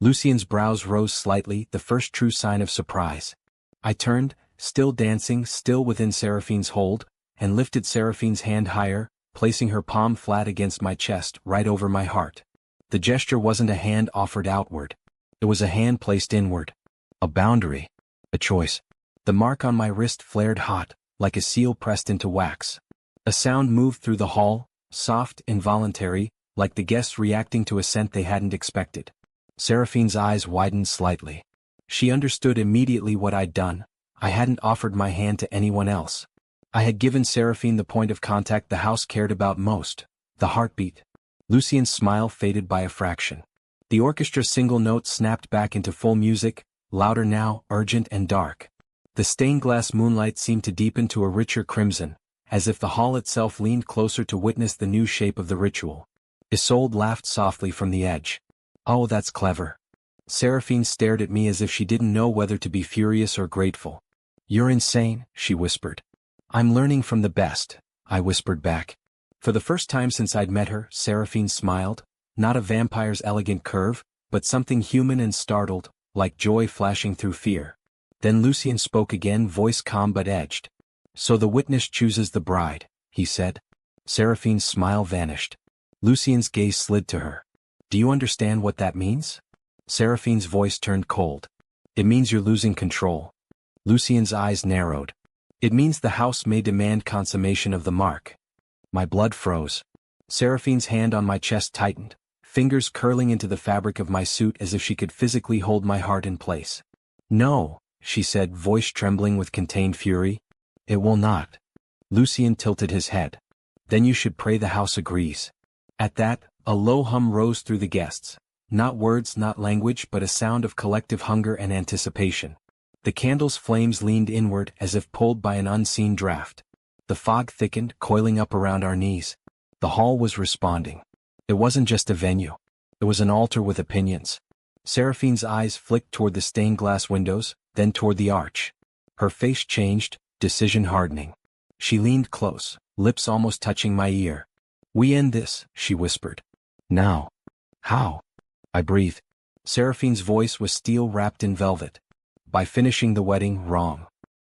Lucien's brows rose slightly, the first true sign of surprise. I turned, still dancing, still within Seraphine's hold, and lifted Seraphine's hand higher, placing her palm flat against my chest, right over my heart. The gesture wasn't a hand offered outward. It was a hand placed inward. A boundary. A choice. The mark on my wrist flared hot, like a seal pressed into wax. A sound moved through the hall, soft, involuntary, like the guests reacting to a scent they hadn't expected. Seraphine's eyes widened slightly. She understood immediately what I'd done. I hadn't offered my hand to anyone else. I had given Seraphine the point of contact the house cared about most, the heartbeat. Lucien's smile faded by a fraction. The orchestra's single note snapped back into full music, louder now, urgent and dark. The stained-glass moonlight seemed to deepen to a richer crimson, as if the hall itself leaned closer to witness the new shape of the ritual. Isolde laughed softly from the edge. "Oh, that's clever." Seraphine stared at me as if she didn't know whether to be furious or grateful. "You're insane," she whispered. "I'm learning from the best," I whispered back. For the first time since I'd met her, Seraphine smiled, not a vampire's elegant curve, but something human and startled, like joy flashing through fear. Then Lucien spoke again, voice calm but edged. "So the witness chooses the bride," he said. Seraphine's smile vanished. Lucien's gaze slid to her. "Do you understand what that means?" Seraphine's voice turned cold. "It means you're losing control." Lucien's eyes narrowed. "It means the house may demand consummation of the mark." My blood froze. Seraphine's hand on my chest tightened, fingers curling into the fabric of my suit as if she could physically hold my heart in place. "No," she said, voice trembling with contained fury. "It will not." Lucien tilted his head. "Then you should pray the house agrees." At that, a low hum rose through the guests. Not words, not language, but a sound of collective hunger and anticipation. The candle's flames leaned inward as if pulled by an unseen draft. The fog thickened, coiling up around our knees. The hall was responding. It wasn't just a venue. It was an altar with opinions. Seraphine's eyes flicked toward the stained glass windows, then toward the arch. Her face changed, decision hardening. She leaned close, lips almost touching my ear. "We end this," she whispered. "Now." "How?" I breathed. Seraphine's voice was steel wrapped in velvet. "By finishing the wedding wrong."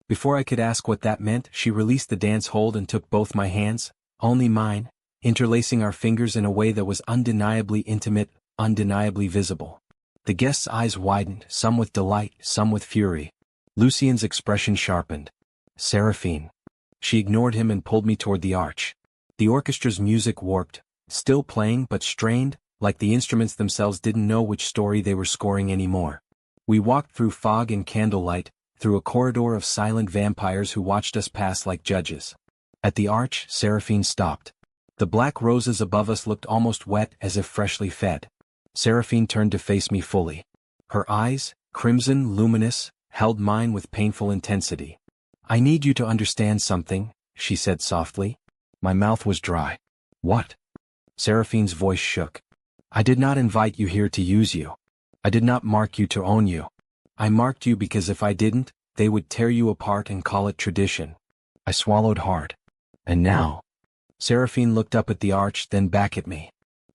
Before I could ask what that meant, she released the dance hold and took both my hands, only mine, interlacing our fingers in a way that was undeniably intimate, undeniably visible. The guests' eyes widened, some with delight, some with fury. Lucien's expression sharpened. "Seraphine." She ignored him and pulled me toward the arch. The orchestra's music warped, still playing but strained, like the instruments themselves didn't know which story they were scoring anymore. We walked through fog and candlelight, through a corridor of silent vampires who watched us pass like judges. At the arch, Seraphine stopped. The black roses above us looked almost wet, as if freshly fed. Seraphine turned to face me fully. Her eyes, crimson, luminous, held mine with painful intensity. "I need you to understand something," she said softly. My mouth was dry. "What?" Seraphine's voice shook. "I did not invite you here to use you. I did not mark you to own you. I marked you because if I didn't, they would tear you apart and call it tradition." I swallowed hard. "And now?" Seraphine looked up at the arch, then back at me.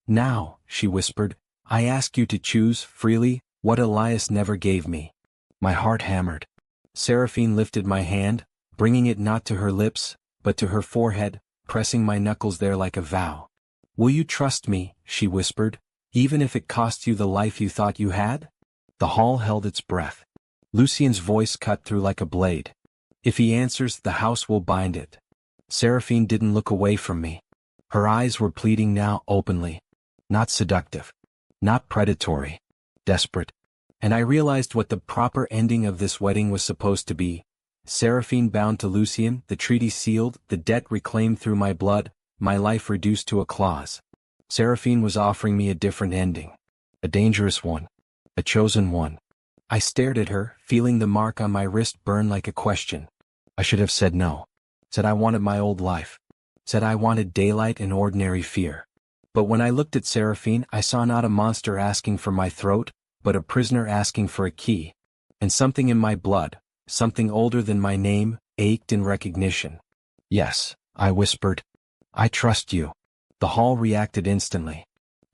"Now," she whispered, "I ask you to choose, freely, what Elias never gave me." My heart hammered. Seraphine lifted my hand, bringing it not to her lips, but to her forehead, pressing my knuckles there like a vow. "Will you trust me," she whispered, "even if it costs you the life you thought you had?" The hall held its breath. Lucien's voice cut through like a blade. "If he answers, the house will bind it." Seraphine didn't look away from me. Her eyes were pleading now, openly. Not seductive. Not predatory. Desperate. And I realized what the proper ending of this wedding was supposed to be. Seraphine bound to Lucien, the treaty sealed, the debt reclaimed through my blood, my life reduced to a clause. Seraphine was offering me a different ending. A dangerous one. A chosen one. I stared at her, feeling the mark on my wrist burn like a question. I should have said no. Said I wanted my old life. Said I wanted daylight and ordinary fear. But when I looked at Seraphine, I saw not a monster asking for my throat, but a prisoner asking for a key. And something in my blood, something older than my name, ached in recognition. "Yes," I whispered. "I trust you." The hall reacted instantly.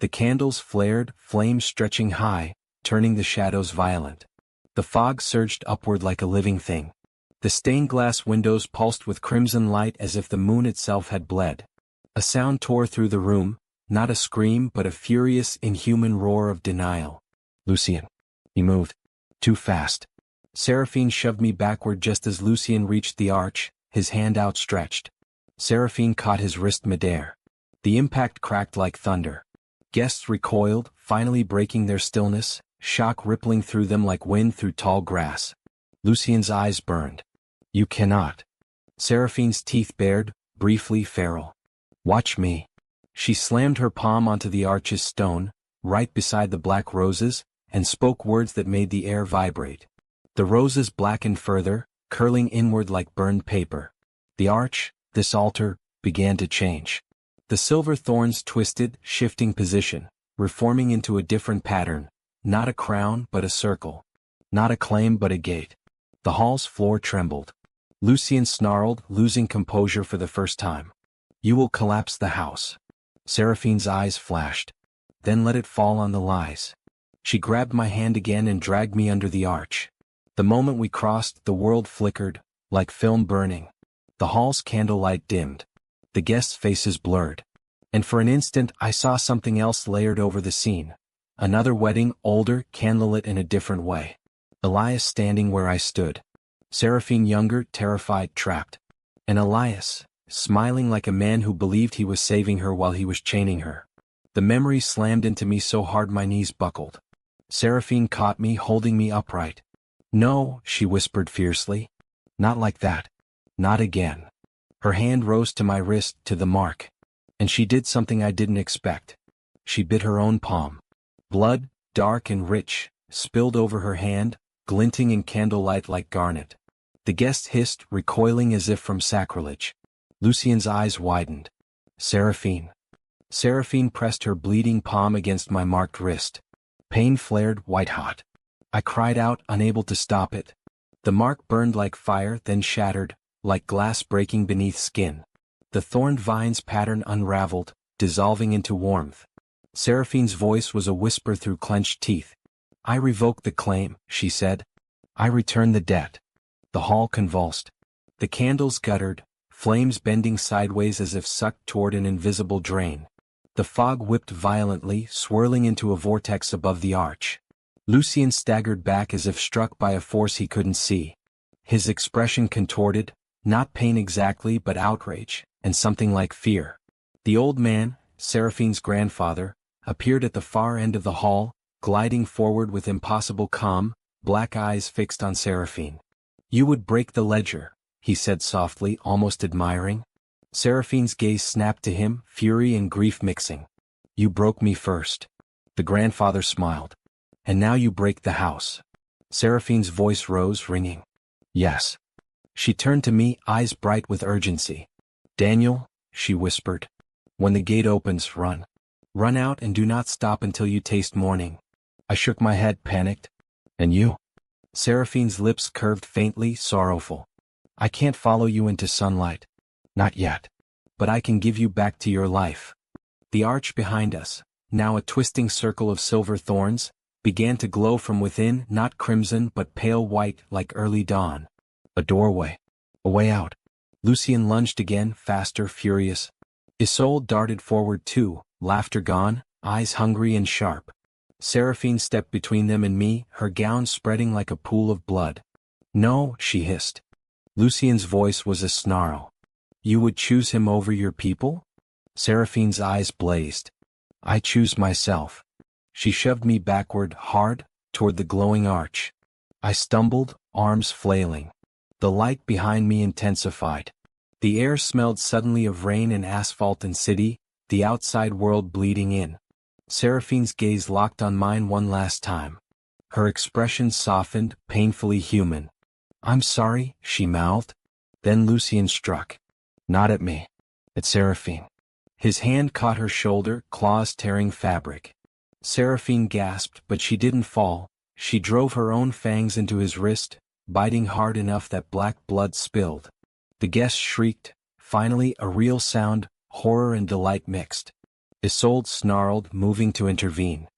The candles flared, flames stretching high, turning the shadows violent. The fog surged upward like a living thing. The stained glass windows pulsed with crimson light as if the moon itself had bled. A sound tore through the room, not a scream but a furious, inhuman roar of denial. "Lucien." He moved. Too fast. Seraphine shoved me backward just as Lucien reached the arch, his hand outstretched. Seraphine caught his wrist midair. The impact cracked like thunder. Guests recoiled, finally breaking their stillness, shock rippling through them like wind through tall grass. Lucien's eyes burned. "You cannot." Seraphine's teeth bared, briefly feral. "Watch me." She slammed her palm onto the arch's stone, right beside the black roses, and spoke words that made the air vibrate. The roses blackened further, curling inward like burned paper. The arch, this altar, began to change. The silver thorns twisted, shifting position, reforming into a different pattern, not a crown but a circle. Not a claim but a gate. The hall's floor trembled. Lucien snarled, losing composure for the first time. "You will collapse the house." Seraphine's eyes flashed. "Then let it fall on the lies." She grabbed my hand again and dragged me under the arch. The moment we crossed, the world flickered, like film burning. The hall's candlelight dimmed. The guests' faces blurred. And for an instant I saw something else layered over the scene. Another wedding, older, candlelit in a different way. Elias standing where I stood. Seraphine younger, terrified, trapped. And Elias, smiling like a man who believed he was saving her while he was chaining her. The memory slammed into me so hard my knees buckled. Seraphine caught me, holding me upright. "No," she whispered fiercely. "Not like that. Not again." Her hand rose to my wrist, to the mark. And she did something I didn't expect. She bit her own palm. Blood, dark and rich, spilled over her hand, glinting in candlelight like garnet. The guests hissed, recoiling as if from sacrilege. Lucien's eyes widened. "Seraphine." Seraphine pressed her bleeding palm against my marked wrist. Pain flared, white-hot. I cried out, unable to stop it. The mark burned like fire, then shattered, like glass breaking beneath skin. The thorned vine's pattern unraveled, dissolving into warmth. Seraphine's voice was a whisper through clenched teeth. "I revoke the claim," she said. "I return the debt." The hall convulsed. The candles guttered, flames bending sideways as if sucked toward an invisible drain. The fog whipped violently, swirling into a vortex above the arch. Lucien staggered back as if struck by a force he couldn't see. His expression contorted, not pain exactly but outrage, and something like fear. The old man, Seraphine's grandfather, appeared at the far end of the hall, gliding forward with impossible calm, black eyes fixed on Seraphine. "You would break the ledger," he said softly, almost admiring. Seraphine's gaze snapped to him, fury and grief mixing. "You broke me first." The grandfather smiled. "And now you break the house." Seraphine's voice rose, ringing. "Yes." She turned to me, eyes bright with urgency. "Daniel," she whispered, "when the gate opens, run. Run out and do not stop until you taste morning." I shook my head, panicked. "And you?" Seraphine's lips curved faintly, sorrowful. "I can't follow you into sunlight. Not yet. But I can give you back to your life." The arch behind us, now a twisting circle of silver thorns, began to glow from within, not crimson but pale white like early dawn. A doorway. A way out. Lucien lunged again, faster, furious. Isolde darted forward too, laughter gone, eyes hungry and sharp. Seraphine stepped between them and me, her gown spreading like a pool of blood. "No," she hissed. Lucien's voice was a snarl. "You would choose him over your people?" Seraphine's eyes blazed. "I choose myself." She shoved me backward, hard, toward the glowing arch. I stumbled, arms flailing. The light behind me intensified. The air smelled suddenly of rain and asphalt and city, the outside world bleeding in. Seraphine's gaze locked on mine one last time. Her expression softened, painfully human. "I'm sorry," she mouthed. Then Lucien struck. Not at me. At Seraphine. His hand caught her shoulder, claws tearing fabric. Seraphine gasped, but she didn't fall. She drove her own fangs into his wrist, biting hard enough that black blood spilled. The guest shrieked, finally a real sound, horror and delight mixed. Isolde snarled, moving to intervene.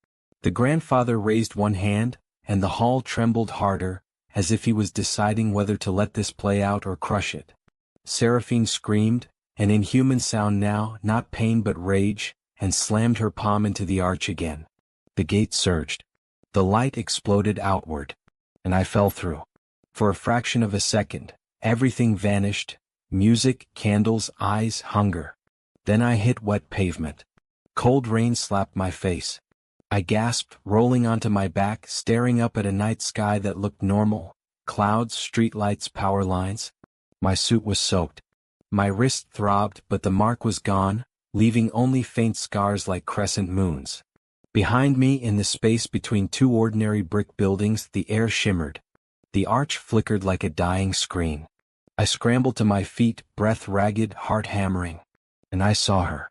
The grandfather raised one hand, and the hall trembled harder, as if he was deciding whether to let this play out or crush it. Seraphine screamed, an inhuman sound now, not pain but rage, and slammed her palm into the arch again. The gate surged. The light exploded outward. And I fell through. For a fraction of a second, everything vanished. Music, candles, eyes, hunger. Then I hit wet pavement. Cold rain slapped my face. I gasped, rolling onto my back, staring up at a night sky that looked normal. Clouds, streetlights, power lines. My suit was soaked. My wrist throbbed, but the mark was gone, leaving only faint scars like crescent moons. Behind me, in the space between two ordinary brick buildings, the air shimmered. The arch flickered like a dying screen. I scrambled to my feet, breath ragged, heart hammering. And I saw her.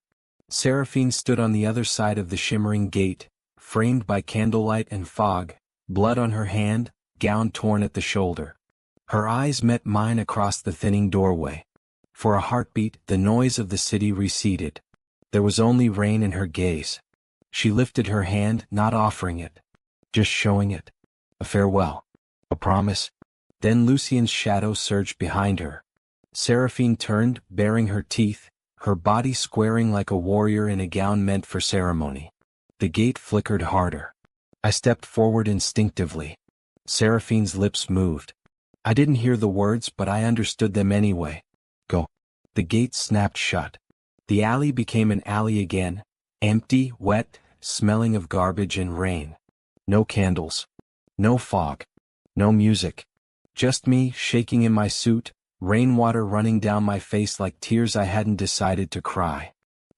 Seraphine stood on the other side of the shimmering gate, framed by candlelight and fog, blood on her hand, gown torn at the shoulder. Her eyes met mine across the thinning doorway. For a heartbeat, the noise of the city receded. There was only rain in her gaze. She lifted her hand, not offering it. Just showing it. A farewell. A promise. Then Lucien's shadow surged behind her. Seraphine turned, baring her teeth, her body squaring like a warrior in a gown meant for ceremony. The gate flickered harder. I stepped forward instinctively. Seraphine's lips moved. I didn't hear the words, but I understood them anyway. Go. The gate snapped shut. The alley became an alley again, empty, wet, smelling of garbage and rain. No candles. No fog. No music. Just me, shaking in my suit, rainwater running down my face like tears I hadn't decided to cry.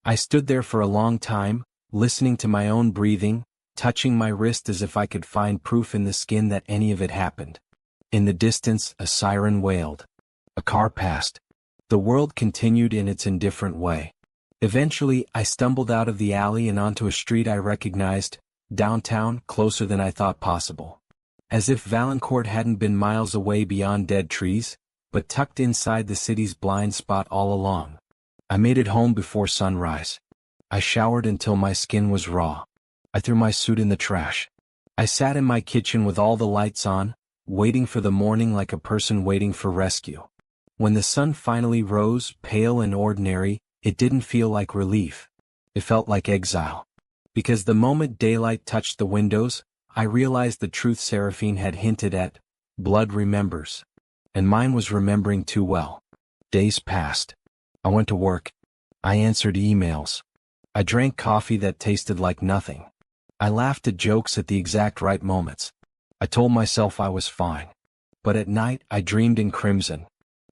I stood there for a long time, listening to my own breathing, touching my wrist as if I could find proof in the skin that any of it happened. In the distance, a siren wailed. A car passed. The world continued in its indifferent way. Eventually, I stumbled out of the alley and onto a street I recognized, downtown, closer than I thought possible. As if Valancourt hadn't been miles away beyond dead trees, but tucked inside the city's blind spot all along. I made it home before sunrise. I showered until my skin was raw. I threw my suit in the trash. I sat in my kitchen with all the lights on, waiting for the morning like a person waiting for rescue. When the sun finally rose, pale and ordinary, it didn't feel like relief. It felt like exile. Because the moment daylight touched the windows, I realized the truth Seraphine had hinted at. Blood remembers. And mine was remembering too well. Days passed. I went to work. I answered emails. I drank coffee that tasted like nothing. I laughed at jokes at the exact right moments. I told myself I was fine. But at night I dreamed in crimson.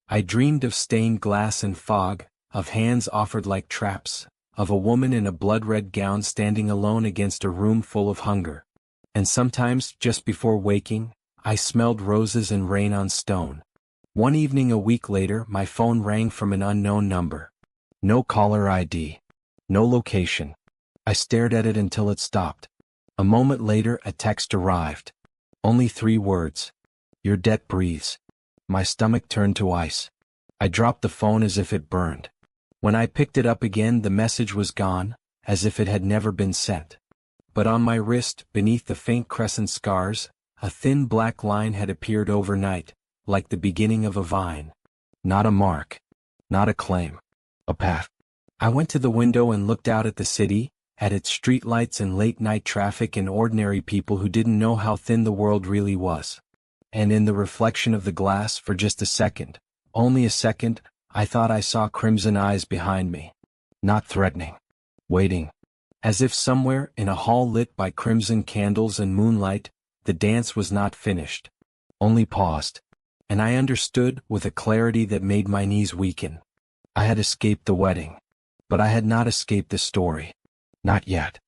I dreamed of stained glass and fog, of hands offered like traps, of a woman in a blood-red gown standing alone against a room full of hunger. And sometimes, just before waking, I smelled roses and rain on stone. One evening a week later my phone rang from an unknown number. No caller ID. No location. I stared at it until it stopped. A moment later a text arrived. Only 3 words. Your debt breathes. My stomach turned to ice. I dropped the phone as if it burned. When I picked it up again the message was gone, as if it had never been sent. But on my wrist, beneath the faint crescent scars, a thin black line had appeared overnight, like the beginning of a vine. Not a mark. Not a claim. A path. I went to the window and looked out at the city, at its streetlights and late-night traffic and ordinary people who didn't know how thin the world really was. And in the reflection of the glass for just a second, only a second, I thought I saw crimson eyes behind me. Not threatening. Waiting. As if somewhere, in a hall lit by crimson candles and moonlight, the dance was not finished. Only paused. And I understood with a clarity that made my knees weaken. I had escaped the wedding. But I had not escaped the story. Not yet.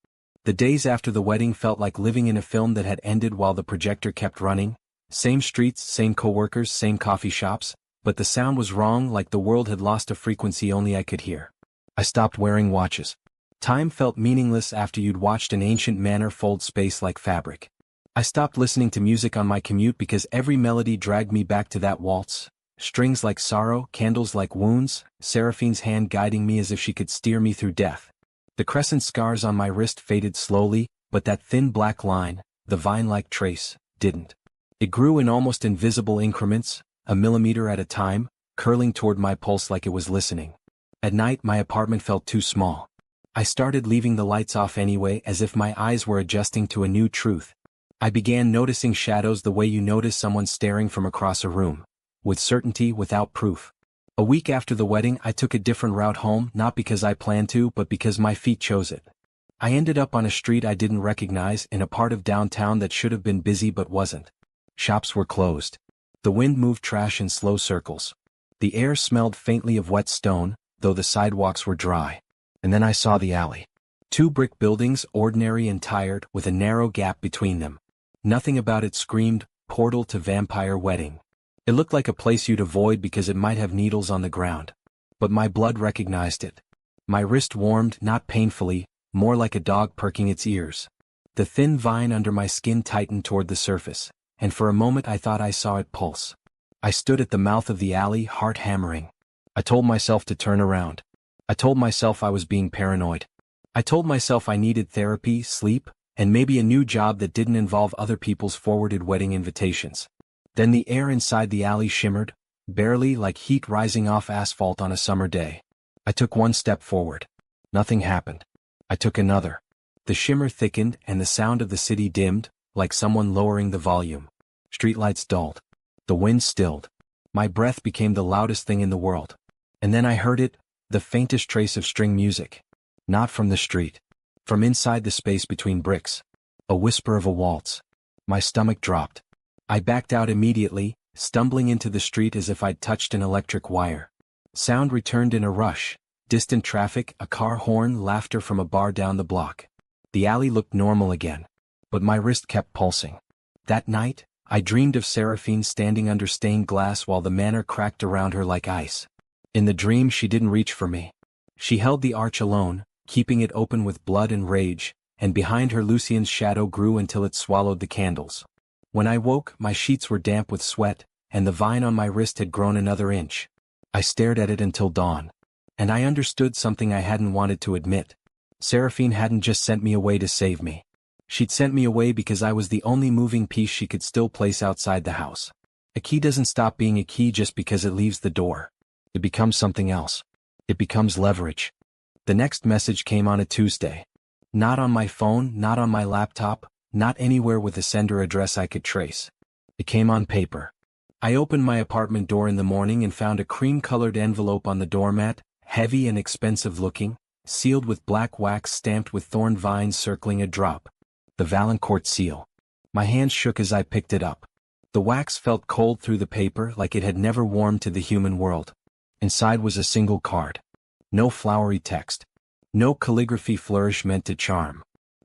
The days after the wedding felt like living in a film that had ended while the projector kept running. Same streets, same coworkers, same coffee shops, but the sound was wrong, like the world had lost a frequency only I could hear. I stopped wearing watches. Time felt meaningless after you'd watched an ancient manor fold space like fabric. I stopped listening to music on my commute because every melody dragged me back to that waltz. Strings like sorrow, candles like wounds, Seraphine's hand guiding me as if she could steer me through death. The crescent scars on my wrist faded slowly, but that thin black line, the vine-like trace, didn't. It grew in almost invisible increments, a millimeter at a time, curling toward my pulse like it was listening. At night my apartment felt too small. I started leaving the lights off anyway, as if my eyes were adjusting to a new truth. I began noticing shadows the way you notice someone staring from across a room. With certainty, without proof. A week after the wedding I took a different route home, not because I planned to, but because my feet chose it. I ended up on a street I didn't recognize, in a part of downtown that should have been busy but wasn't. Shops were closed. The wind moved trash in slow circles. The air smelled faintly of wet stone, though the sidewalks were dry. And then I saw the alley. 2 brick buildings, ordinary and tired, with a narrow gap between them. Nothing about it screamed, portal to vampire wedding. It looked like a place you'd avoid because it might have needles on the ground. But my blood recognized it. My wrist warmed, not painfully, more like a dog perking its ears. The thin vine under my skin tightened toward the surface, and for a moment I thought I saw it pulse. I stood at the mouth of the alley, heart hammering. I told myself to turn around. I told myself I was being paranoid. I told myself I needed therapy, sleep, and maybe a new job that didn't involve other people's forwarded wedding invitations. Then the air inside the alley shimmered, barely, like heat rising off asphalt on a summer day. I took 1 step forward. Nothing happened. I took another. The shimmer thickened and the sound of the city dimmed, like someone lowering the volume. Streetlights dulled. The wind stilled. My breath became the loudest thing in the world. And then I heard it, the faintest trace of string music. Not from the street. From inside the space between bricks. A whisper of a waltz. My stomach dropped. I backed out immediately, stumbling into the street as if I'd touched an electric wire. Sound returned in a rush. Distant traffic, a car horn, laughter from a bar down the block. The alley looked normal again. But my wrist kept pulsing. That night, I dreamed of Seraphine standing under stained glass while the manor cracked around her like ice. In the dream she didn't reach for me. She held the arch alone, keeping it open with blood and rage, and behind her Lucien's shadow grew until it swallowed the candles. When I woke, my sheets were damp with sweat, and the vine on my wrist had grown another inch. I stared at it until dawn. And I understood something I hadn't wanted to admit. Seraphine hadn't just sent me away to save me. She'd sent me away because I was the only moving piece she could still place outside the house. A key doesn't stop being a key just because it leaves the door. It becomes something else. It becomes leverage. The next message came on a Tuesday. Not on my phone, not on my laptop, not anywhere with a sender address I could trace. It came on paper. I opened my apartment door in the morning and found a cream-colored envelope on the doormat, heavy and expensive-looking, sealed with black wax stamped with thorn vines circling a drop. The Valancourt seal. My hands shook as I picked it up. The wax felt cold through the paper like it had never warmed to the human world. Inside was a single card. No flowery text. No calligraphy flourish meant to charm.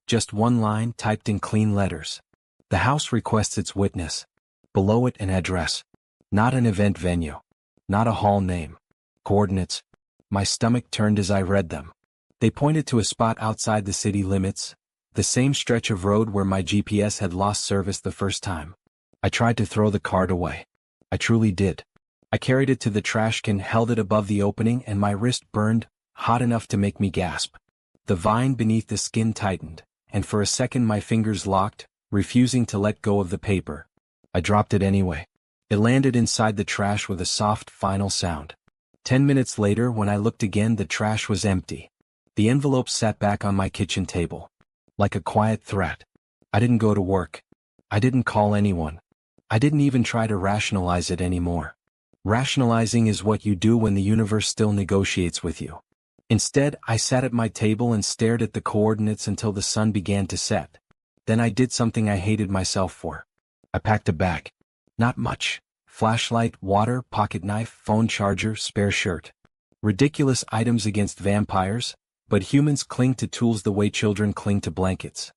Just one line typed in clean letters. The house requests its witness. Below it an address. Not an event venue. Not a hall name. Coordinates. My stomach turned as I read them. They pointed to a spot outside the city limits, the same stretch of road where my GPS had lost service the first time. I tried to throw the card away. I truly did. I carried it to the trash can, held it above the opening, and my wrist burned, hot enough to make me gasp. The vine beneath the skin tightened, and for a second my fingers locked, refusing to let go of the paper. I dropped it anyway. It landed inside the trash with a soft, final sound. 10 minutes later, when I looked again, the trash was empty. The envelope sat back on my kitchen table. Like a quiet threat. I didn't go to work. I didn't call anyone. I didn't even try to rationalize it anymore. Rationalizing is what you do when the universe still negotiates with you. Instead, I sat at my table and stared at the coordinates until the sun began to set. Then I did something I hated myself for. I packed a bag. Not much. Flashlight, water, pocket knife, phone charger, spare shirt. Ridiculous items against vampires, but humans cling to tools the way children cling to blankets.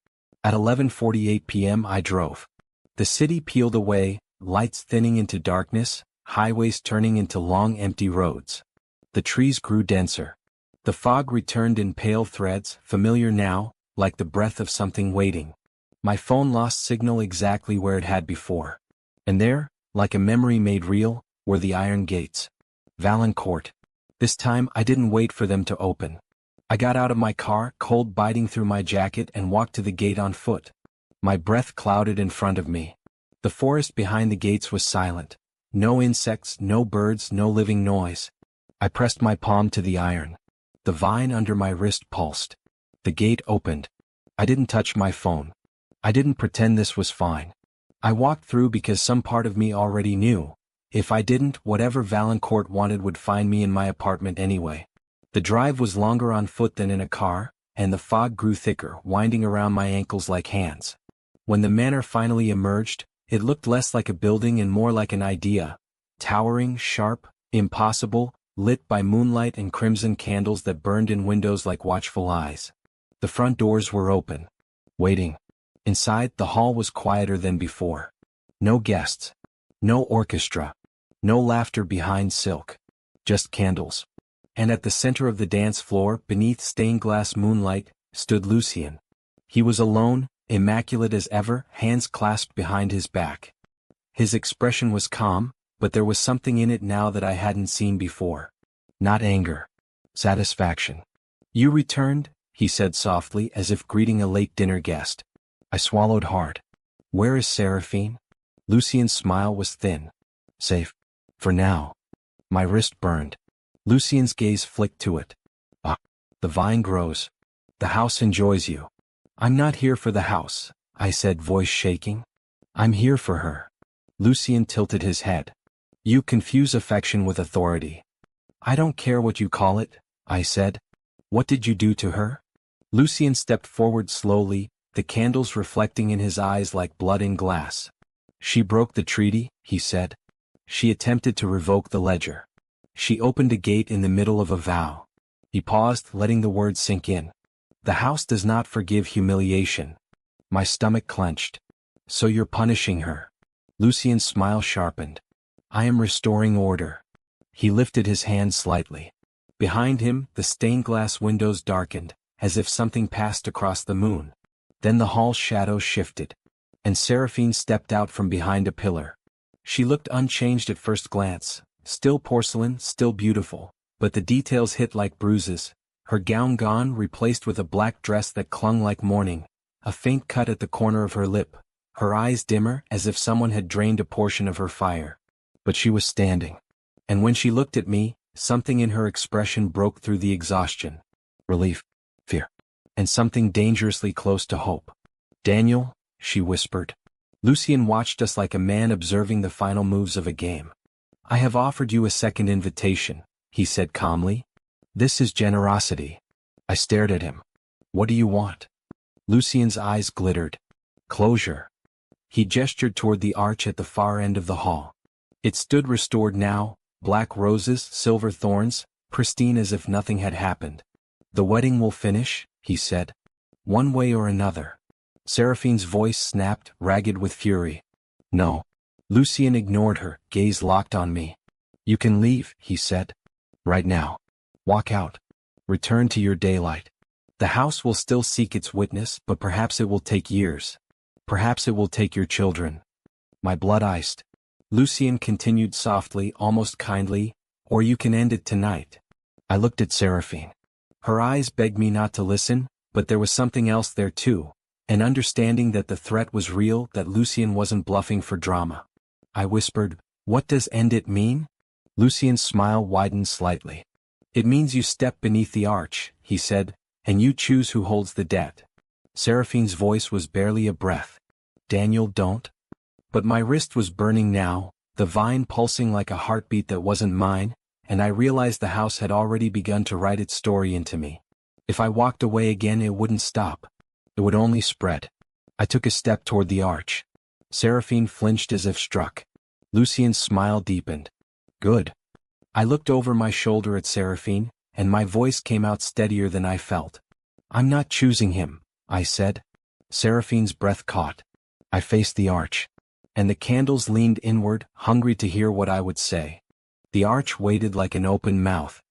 At 11:48 p.m. I drove. The city peeled away, lights thinning into darkness, highways turning into long empty roads. The trees grew denser. The fog returned in pale threads, familiar now, like the breath of something waiting. My phone lost signal exactly where it had before. And there, like a memory made real, were the iron gates. Valancourt. This time I didn't wait for them to open. I got out of my car, cold biting through my jacket, and walked to the gate on foot. My breath clouded in front of me. The forest behind the gates was silent. No insects, no birds, no living noise. I pressed my palm to the iron. The vine under my wrist pulsed. The gate opened. I didn't touch my phone. I didn't pretend this was fine. I walked through because some part of me already knew. If I didn't, whatever Valancourt wanted would find me in my apartment anyway. The drive was longer on foot than in a car, and the fog grew thicker, winding around my ankles like hands. When the manor finally emerged, it looked less like a building and more like an idea. Towering, sharp, impossible, lit by moonlight and crimson candles that burned in windows like watchful eyes. The front doors were open. Waiting. Inside, the hall was quieter than before. No guests. No orchestra. No laughter behind silk. Just candles. And at the center of the dance floor, beneath stained-glass moonlight, stood Lucien. He was alone, immaculate as ever, hands clasped behind his back. His expression was calm, but there was something in it now that I hadn't seen before. Not anger. Satisfaction. "You returned?" he said softly, as if greeting a late dinner guest. I swallowed hard. "Where is Seraphine?" Lucien's smile was thin. "Safe. For now." My wrist burned. Lucien's gaze flicked to it. "Ah, the vine grows. The house enjoys you." "I'm not here for the house," I said, voice shaking. "I'm here for her." Lucien tilted his head. "You confuse affection with authority." "I don't care what you call it," I said. "What did you do to her?" Lucien stepped forward slowly, the candles reflecting in his eyes like blood in glass. "She broke the treaty," he said. "She attempted to revoke the ledger. She opened a gate in the middle of a vow." He paused, letting the words sink in. "The house does not forgive humiliation." My stomach clenched. "So you're punishing her?" Lucien's smile sharpened. "I am restoring order." He lifted his hand slightly. Behind him, the stained-glass windows darkened, as if something passed across the moon. Then the hall's shadows shifted, and Seraphine stepped out from behind a pillar. She looked unchanged at first glance, still porcelain, still beautiful, but the details hit like bruises. Her gown gone, replaced with a black dress that clung like mourning, a faint cut at the corner of her lip, her eyes dimmer, as if someone had drained a portion of her fire. But she was standing. And when she looked at me, something in her expression broke through the exhaustion. Relief, fear, and something dangerously close to hope. "Daniel," she whispered. Lucien watched us like a man observing the final moves of a game. "I have offered you a second invitation," he said calmly. "This is generosity." I stared at him. "What do you want?" Lucien's eyes glittered. "Closure." He gestured toward the arch at the far end of the hall. It stood restored now, black roses, silver thorns, pristine as if nothing had happened. The wedding will finish, he said. One way or another. Seraphine's voice snapped, ragged with fury. No. Lucien ignored her, gaze locked on me. You can leave, he said. Right now. Walk out. Return to your daylight. The house will still seek its witness, but perhaps it will take years. Perhaps it will take your children. My blood iced. Lucien continued softly, almost kindly, or you can end it tonight. I looked at Seraphine. Her eyes begged me not to listen, but there was something else there too, an understanding that the threat was real, that Lucien wasn't bluffing for drama. I whispered, what does end it mean? Lucien's smile widened slightly. It means you step beneath the arch, he said, and you choose who holds the debt. Seraphine's voice was barely a breath. Daniel, don't. But my wrist was burning now, the vine pulsing like a heartbeat that wasn't mine, and I realized the house had already begun to write its story into me. If I walked away again, it wouldn't stop. It would only spread. I took a step toward the arch. Seraphine flinched as if struck. Lucien's smile deepened. Good. I looked over my shoulder at Seraphine, and my voice came out steadier than I felt. I'm not choosing him, I said. Seraphine's breath caught. I faced the arch. And the candles leaned inward, hungry to hear what I would say. The arch waited like an open mouth.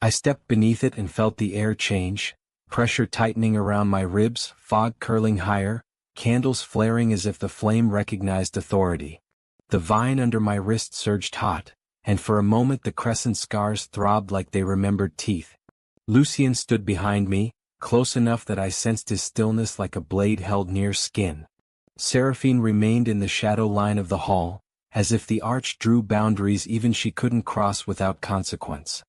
I stepped beneath it and felt the air change, pressure tightening around my ribs, fog curling higher, candles flaring as if the flame recognized authority. The vine under my wrist surged hot, and for a moment the crescent scars throbbed like they remembered teeth. Lucien stood behind me, close enough that I sensed his stillness like a blade held near skin. Seraphine remained in the shadow line of the hall, as if the arch drew boundaries even she couldn't cross without consequence.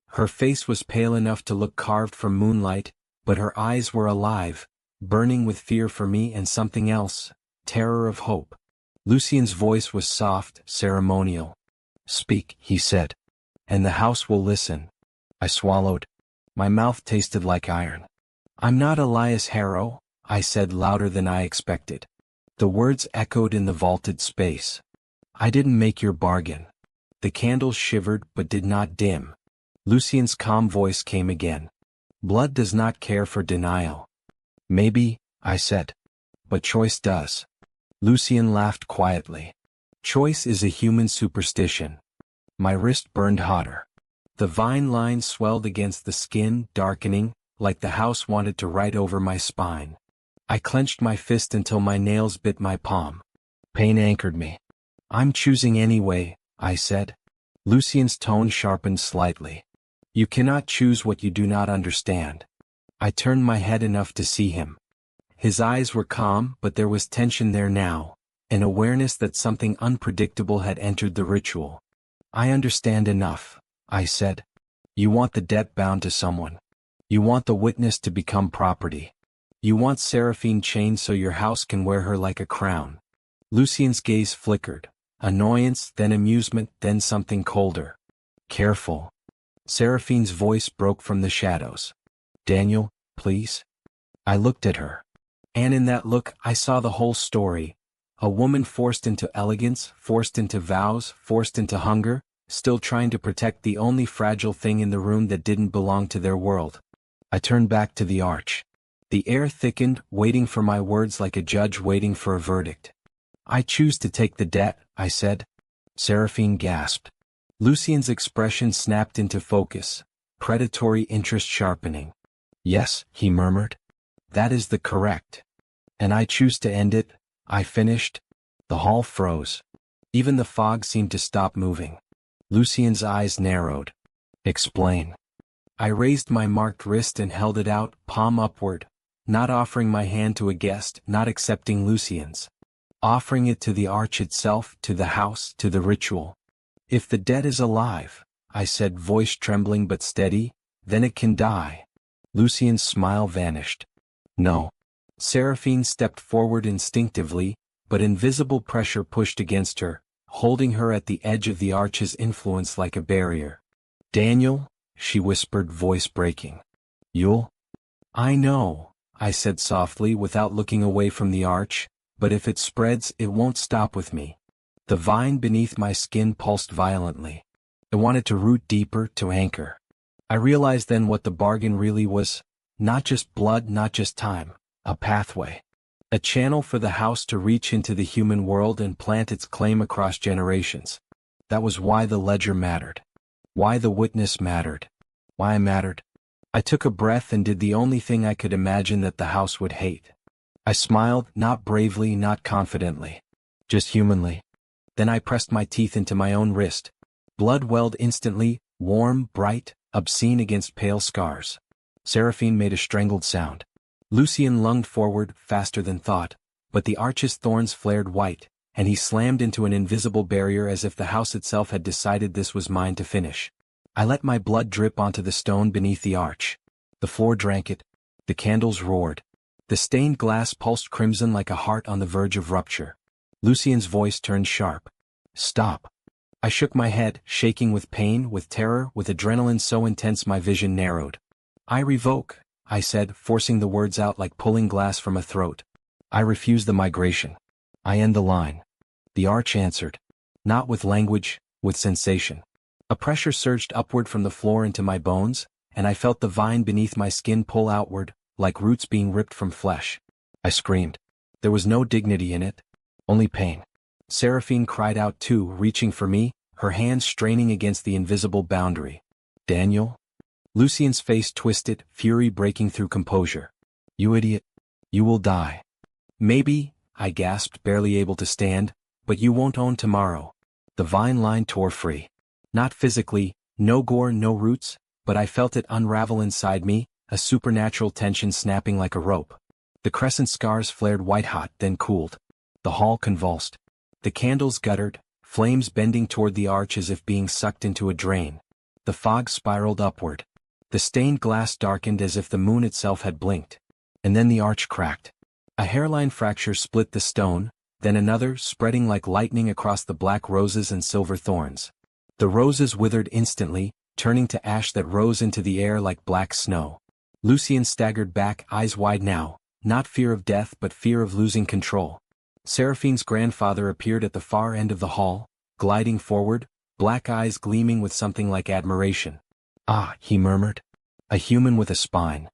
Her face was pale enough to look carved from moonlight, but her eyes were alive, burning with fear for me and something else, terror of hope. Lucien's voice was soft, ceremonial. Speak, he said. And the house will listen. I swallowed. My mouth tasted like iron. I'm not Elias Harrow, I said louder than I expected. The words echoed in the vaulted space. I didn't make your bargain. The candles shivered but did not dim. Lucien's calm voice came again. Blood does not care for denial. Maybe, I said. But choice does. Lucien laughed quietly. Choice is a human superstition. My wrist burned hotter. The vine lines swelled against the skin, darkening, like the house wanted to write over my spine. I clenched my fist until my nails bit my palm. Pain anchored me. I'm choosing anyway, I said. Lucien's tone sharpened slightly. You cannot choose what you do not understand. I turned my head enough to see him. His eyes were calm, but there was tension there now, an awareness that something unpredictable had entered the ritual. I understand enough, I said. You want the debt bound to someone. You want the witness to become property. You want Seraphine chained so your house can wear her like a crown. Lucien's gaze flickered. Annoyance, then amusement, then something colder. Careful. Seraphine's voice broke from the shadows. Daniel, please. I looked at her. And in that look I saw the whole story. A woman forced into elegance, forced into vows, forced into hunger, still trying to protect the only fragile thing in the room that didn't belong to their world. I turned back to the arch. The air thickened, waiting for my words like a judge waiting for a verdict. I choose to take the debt, I said. Seraphine gasped. Lucien's expression snapped into focus, predatory interest sharpening. Yes, he murmured. That is the correct. And I choose to end it, I finished. The hall froze. Even the fog seemed to stop moving. Lucien's eyes narrowed. Explain. I raised my marked wrist and held it out, palm upward, not offering my hand to a guest, not accepting Lucien's. Offering it to the arch itself, to the house, to the ritual. If the dead is alive, I said, voice trembling but steady, then it can die. Lucien's smile vanished. No. Seraphine stepped forward instinctively, but invisible pressure pushed against her, holding her at the edge of the arch's influence like a barrier. Daniel, she whispered, voice breaking. You'll? I know, I said softly without looking away from the arch, But if it spreads, it won't stop with me. The vine beneath my skin pulsed violently. It wanted to root deeper, to anchor. I realized then what the bargain really was. Not just blood, not just time. A pathway. A channel for the house to reach into the human world and plant its claim across generations. That was why the ledger mattered. Why the witness mattered. Why I mattered. I took a breath and did the only thing I could imagine that the house would hate. I smiled, not bravely, not confidently. Just humanly. Then I pressed my teeth into my own wrist. Blood welled instantly, warm, bright, obscene against pale scars. Seraphine made a strangled sound. Lucien lunged forward, faster than thought, but the arch's thorns flared white, and he slammed into an invisible barrier as if the house itself had decided this was mine to finish. I let my blood drip onto the stone beneath the arch. The floor drank it. The candles roared. The stained glass pulsed crimson like a heart on the verge of rupture. Lucien's voice turned sharp. Stop. I shook my head, shaking with pain, with terror, with adrenaline so intense my vision narrowed. I revoke, I said, forcing the words out like pulling glass from a throat. I refuse the migration. I end the line. The arch answered. Not with language, with sensation. A pressure surged upward from the floor into my bones, and I felt the vine beneath my skin pull outward, like roots being ripped from flesh. I screamed. There was no dignity in it. Only pain. Seraphine cried out too, reaching for me, her hands straining against the invisible boundary. Daniel? Lucien's face twisted, fury breaking through composure. You idiot. You will die. Maybe, I gasped, barely able to stand, but you won't own tomorrow. The vine line tore free. Not physically, no gore, no roots, but I felt it unravel inside me, a supernatural tension snapping like a rope. The crescent scars flared white-hot, then cooled. The hall convulsed. The candles guttered, flames bending toward the arch as if being sucked into a drain. The fog spiraled upward. The stained glass darkened as if the moon itself had blinked. And then the arch cracked. A hairline fracture split the stone, then another, spreading like lightning across the black roses and silver thorns. The roses withered instantly, turning to ash that rose into the air like black snow. Lucien staggered back, eyes wide now, not fear of death but fear of losing control. Seraphine's grandfather appeared at the far end of the hall, gliding forward, black eyes gleaming with something like admiration. Ah, he murmured. A human with a spine.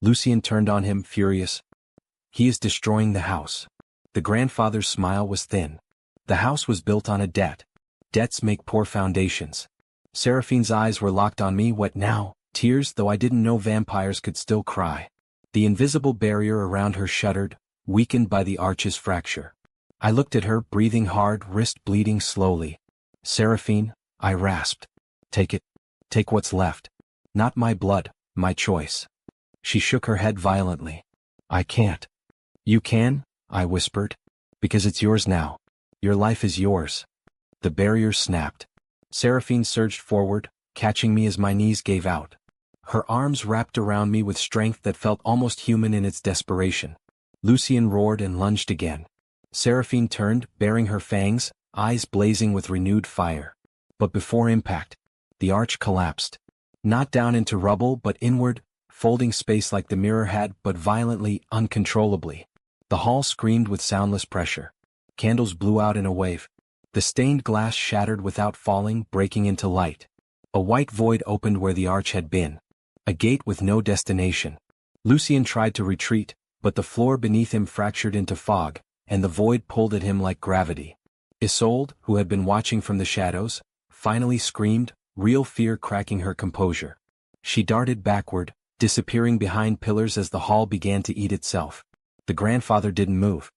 Lucien turned on him, furious. He is destroying the house. The grandfather's smile was thin. The house was built on a debt. Debts make poor foundations. Seraphine's eyes were locked on me, wet now, tears, though I didn't know vampires could still cry. The invisible barrier around her shuddered, weakened by the arch's fracture. I looked at her, breathing hard, wrist bleeding slowly. Seraphine, I rasped. Take it. Take what's left. Not my blood, my choice. She shook her head violently. I can't. You can, I whispered. Because it's yours now. Your life is yours. The barrier snapped. Seraphine surged forward, catching me as my knees gave out. Her arms wrapped around me with strength that felt almost human in its desperation. Lucien roared and lunged again. Seraphine turned, baring her fangs, eyes blazing with renewed fire. But before impact, the arch collapsed. Not down into rubble but inward, folding space like the mirror had, but violently, uncontrollably. The hall screamed with soundless pressure. Candles blew out in a wave. The stained glass shattered without falling, breaking into light. A white void opened where the arch had been. A gate with no destination. Lucien tried to retreat, but the floor beneath him fractured into fog, and the void pulled at him like gravity. Isolde, who had been watching from the shadows, finally screamed, real fear cracking her composure. She darted backward, disappearing behind pillars as the hall began to eat itself. The grandfather didn't move.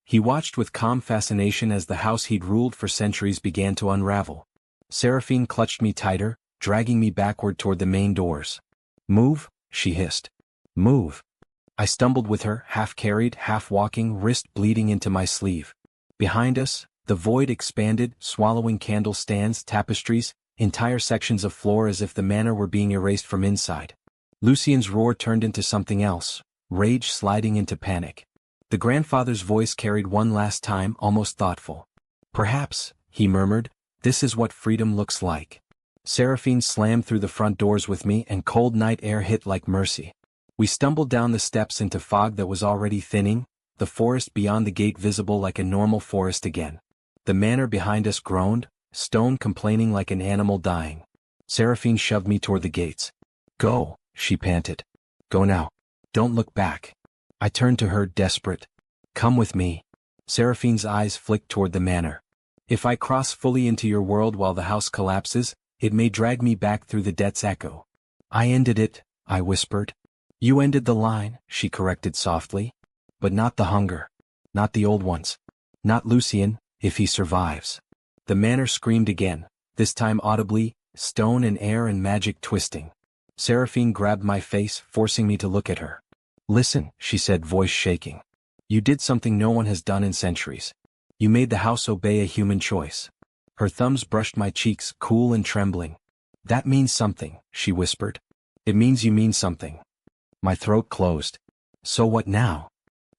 He watched with calm fascination as the house he'd ruled for centuries began to unravel. Seraphine clutched me tighter, dragging me backward toward the main doors. Move, she hissed. Move. I stumbled with her, half carried, half walking, wrist bleeding into my sleeve. Behind us, the void expanded, swallowing candle stands, tapestries, entire sections of floor as if the manor were being erased from inside. Lucien's roar turned into something else, rage sliding into panic. The grandfather's voice carried one last time, almost thoughtful. Perhaps, he murmured, this is what freedom looks like. Seraphine slammed through the front doors with me and cold night air hit like mercy. We stumbled down the steps into fog that was already thinning, the forest beyond the gate visible like a normal forest again. The manor behind us groaned, stone complaining like an animal dying. Seraphine shoved me toward the gates. Go, she panted. Go now. Don't look back. I turned to her, desperate. Come with me. Seraphine's eyes flicked toward the manor. If I cross fully into your world while the house collapses, it may drag me back through the debt's echo. I ended it, I whispered. You ended the line, she corrected softly. But not the hunger. Not the old ones. Not Lucien, if he survives. The manor screamed again, this time audibly, stone and air and magic twisting. Seraphine grabbed my face, forcing me to look at her. Listen, she said, voice shaking. You did something no one has done in centuries. You made the house obey a human choice. Her thumbs brushed my cheeks, cool and trembling. That means something, she whispered. It means you mean something. My throat closed. So what now?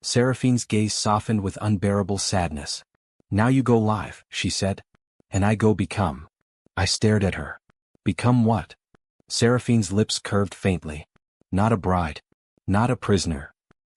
Seraphine's gaze softened with unbearable sadness. Now you go live, she said. And I go become. I stared at her. Become what? Seraphine's lips curved faintly. Not a bride. Not a prisoner.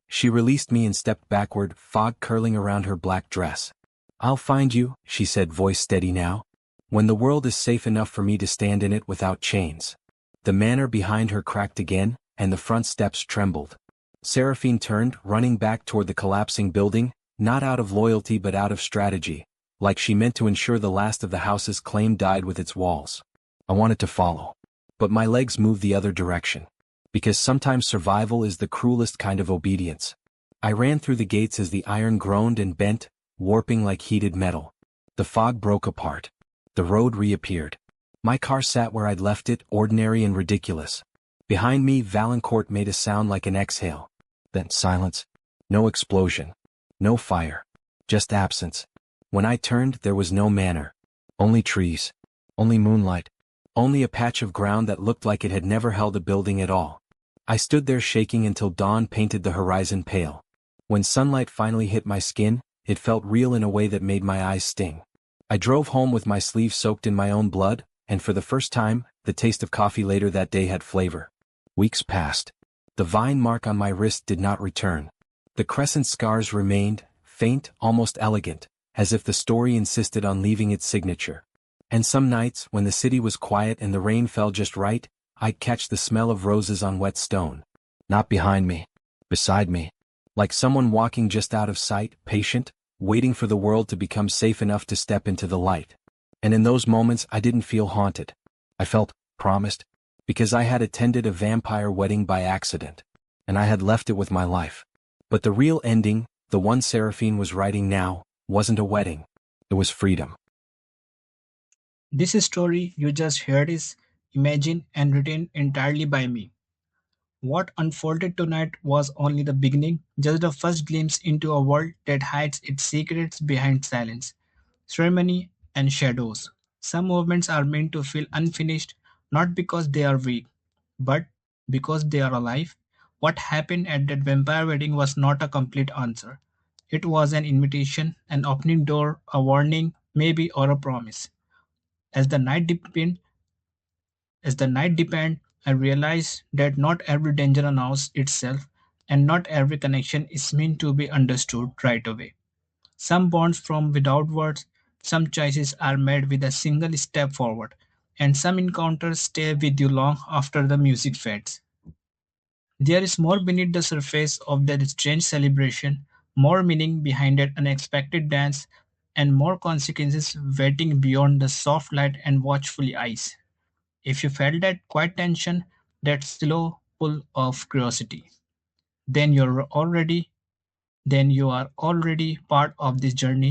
She released me and stepped backward, fog curling around her black dress. I'll find you, she said, voice steady now. When the world is safe enough for me to stand in it without chains. The manor behind her cracked again, and the front steps trembled. Seraphine turned, running back toward the collapsing building, not out of loyalty but out of strategy, like she meant to ensure the last of the house's claim died with its walls. I wanted to follow. But my legs moved the other direction. Because sometimes survival is the cruelest kind of obedience. I ran through the gates as the iron groaned and bent, warping like heated metal. The fog broke apart. The road reappeared. My car sat where I'd left it, ordinary and ridiculous. Behind me, Valancourt made a sound like an exhale. Then silence. No explosion. No fire. Just absence. When I turned, there was no manor. Only trees. Only moonlight. Only a patch of ground that looked like it had never held a building at all. I stood there shaking until dawn painted the horizon pale. When sunlight finally hit my skin, it felt real in a way that made my eyes sting. I drove home with my sleeves soaked in my own blood, and for the first time, the taste of coffee later that day had flavor. Weeks passed. The vine mark on my wrist did not return. The crescent scars remained, faint, almost elegant, as if the story insisted on leaving its signature. And some nights, when the city was quiet and the rain fell just right, I'd catch the smell of roses on wet stone. Not behind me. Beside me. Like someone walking just out of sight, patient, waiting for the world to become safe enough to step into the light. And in those moments I didn't feel haunted. I felt promised, because I had attended a vampire wedding by accident. And I had left it with my life. But the real ending, the one Seraphine was writing now, wasn't a wedding. It was freedom. This story you just heard is imagined and written entirely by me. What unfolded tonight was only the beginning, just the first glimpse into a world that hides its secrets behind silence, ceremony, and shadows. Some movements are meant to feel unfinished, not because they are weak, but because they are alive. What happened at that vampire wedding was not a complete answer. It was an invitation, an opening door, a warning, maybe, or a promise. As the night deepened, I realized that not every danger announced itself, and not every connection is meant to be understood right away. Some bonds form without words, some choices are made with a single step forward, and some encounters stay with you long after the music fades. There is more beneath the surface of that strange celebration, more meaning behind that unexpected dance, and more consequences waiting beyond the soft light and watchful eyes. If you felt that quiet tension, that slow pull of curiosity, then you're already then you are already part of this journey.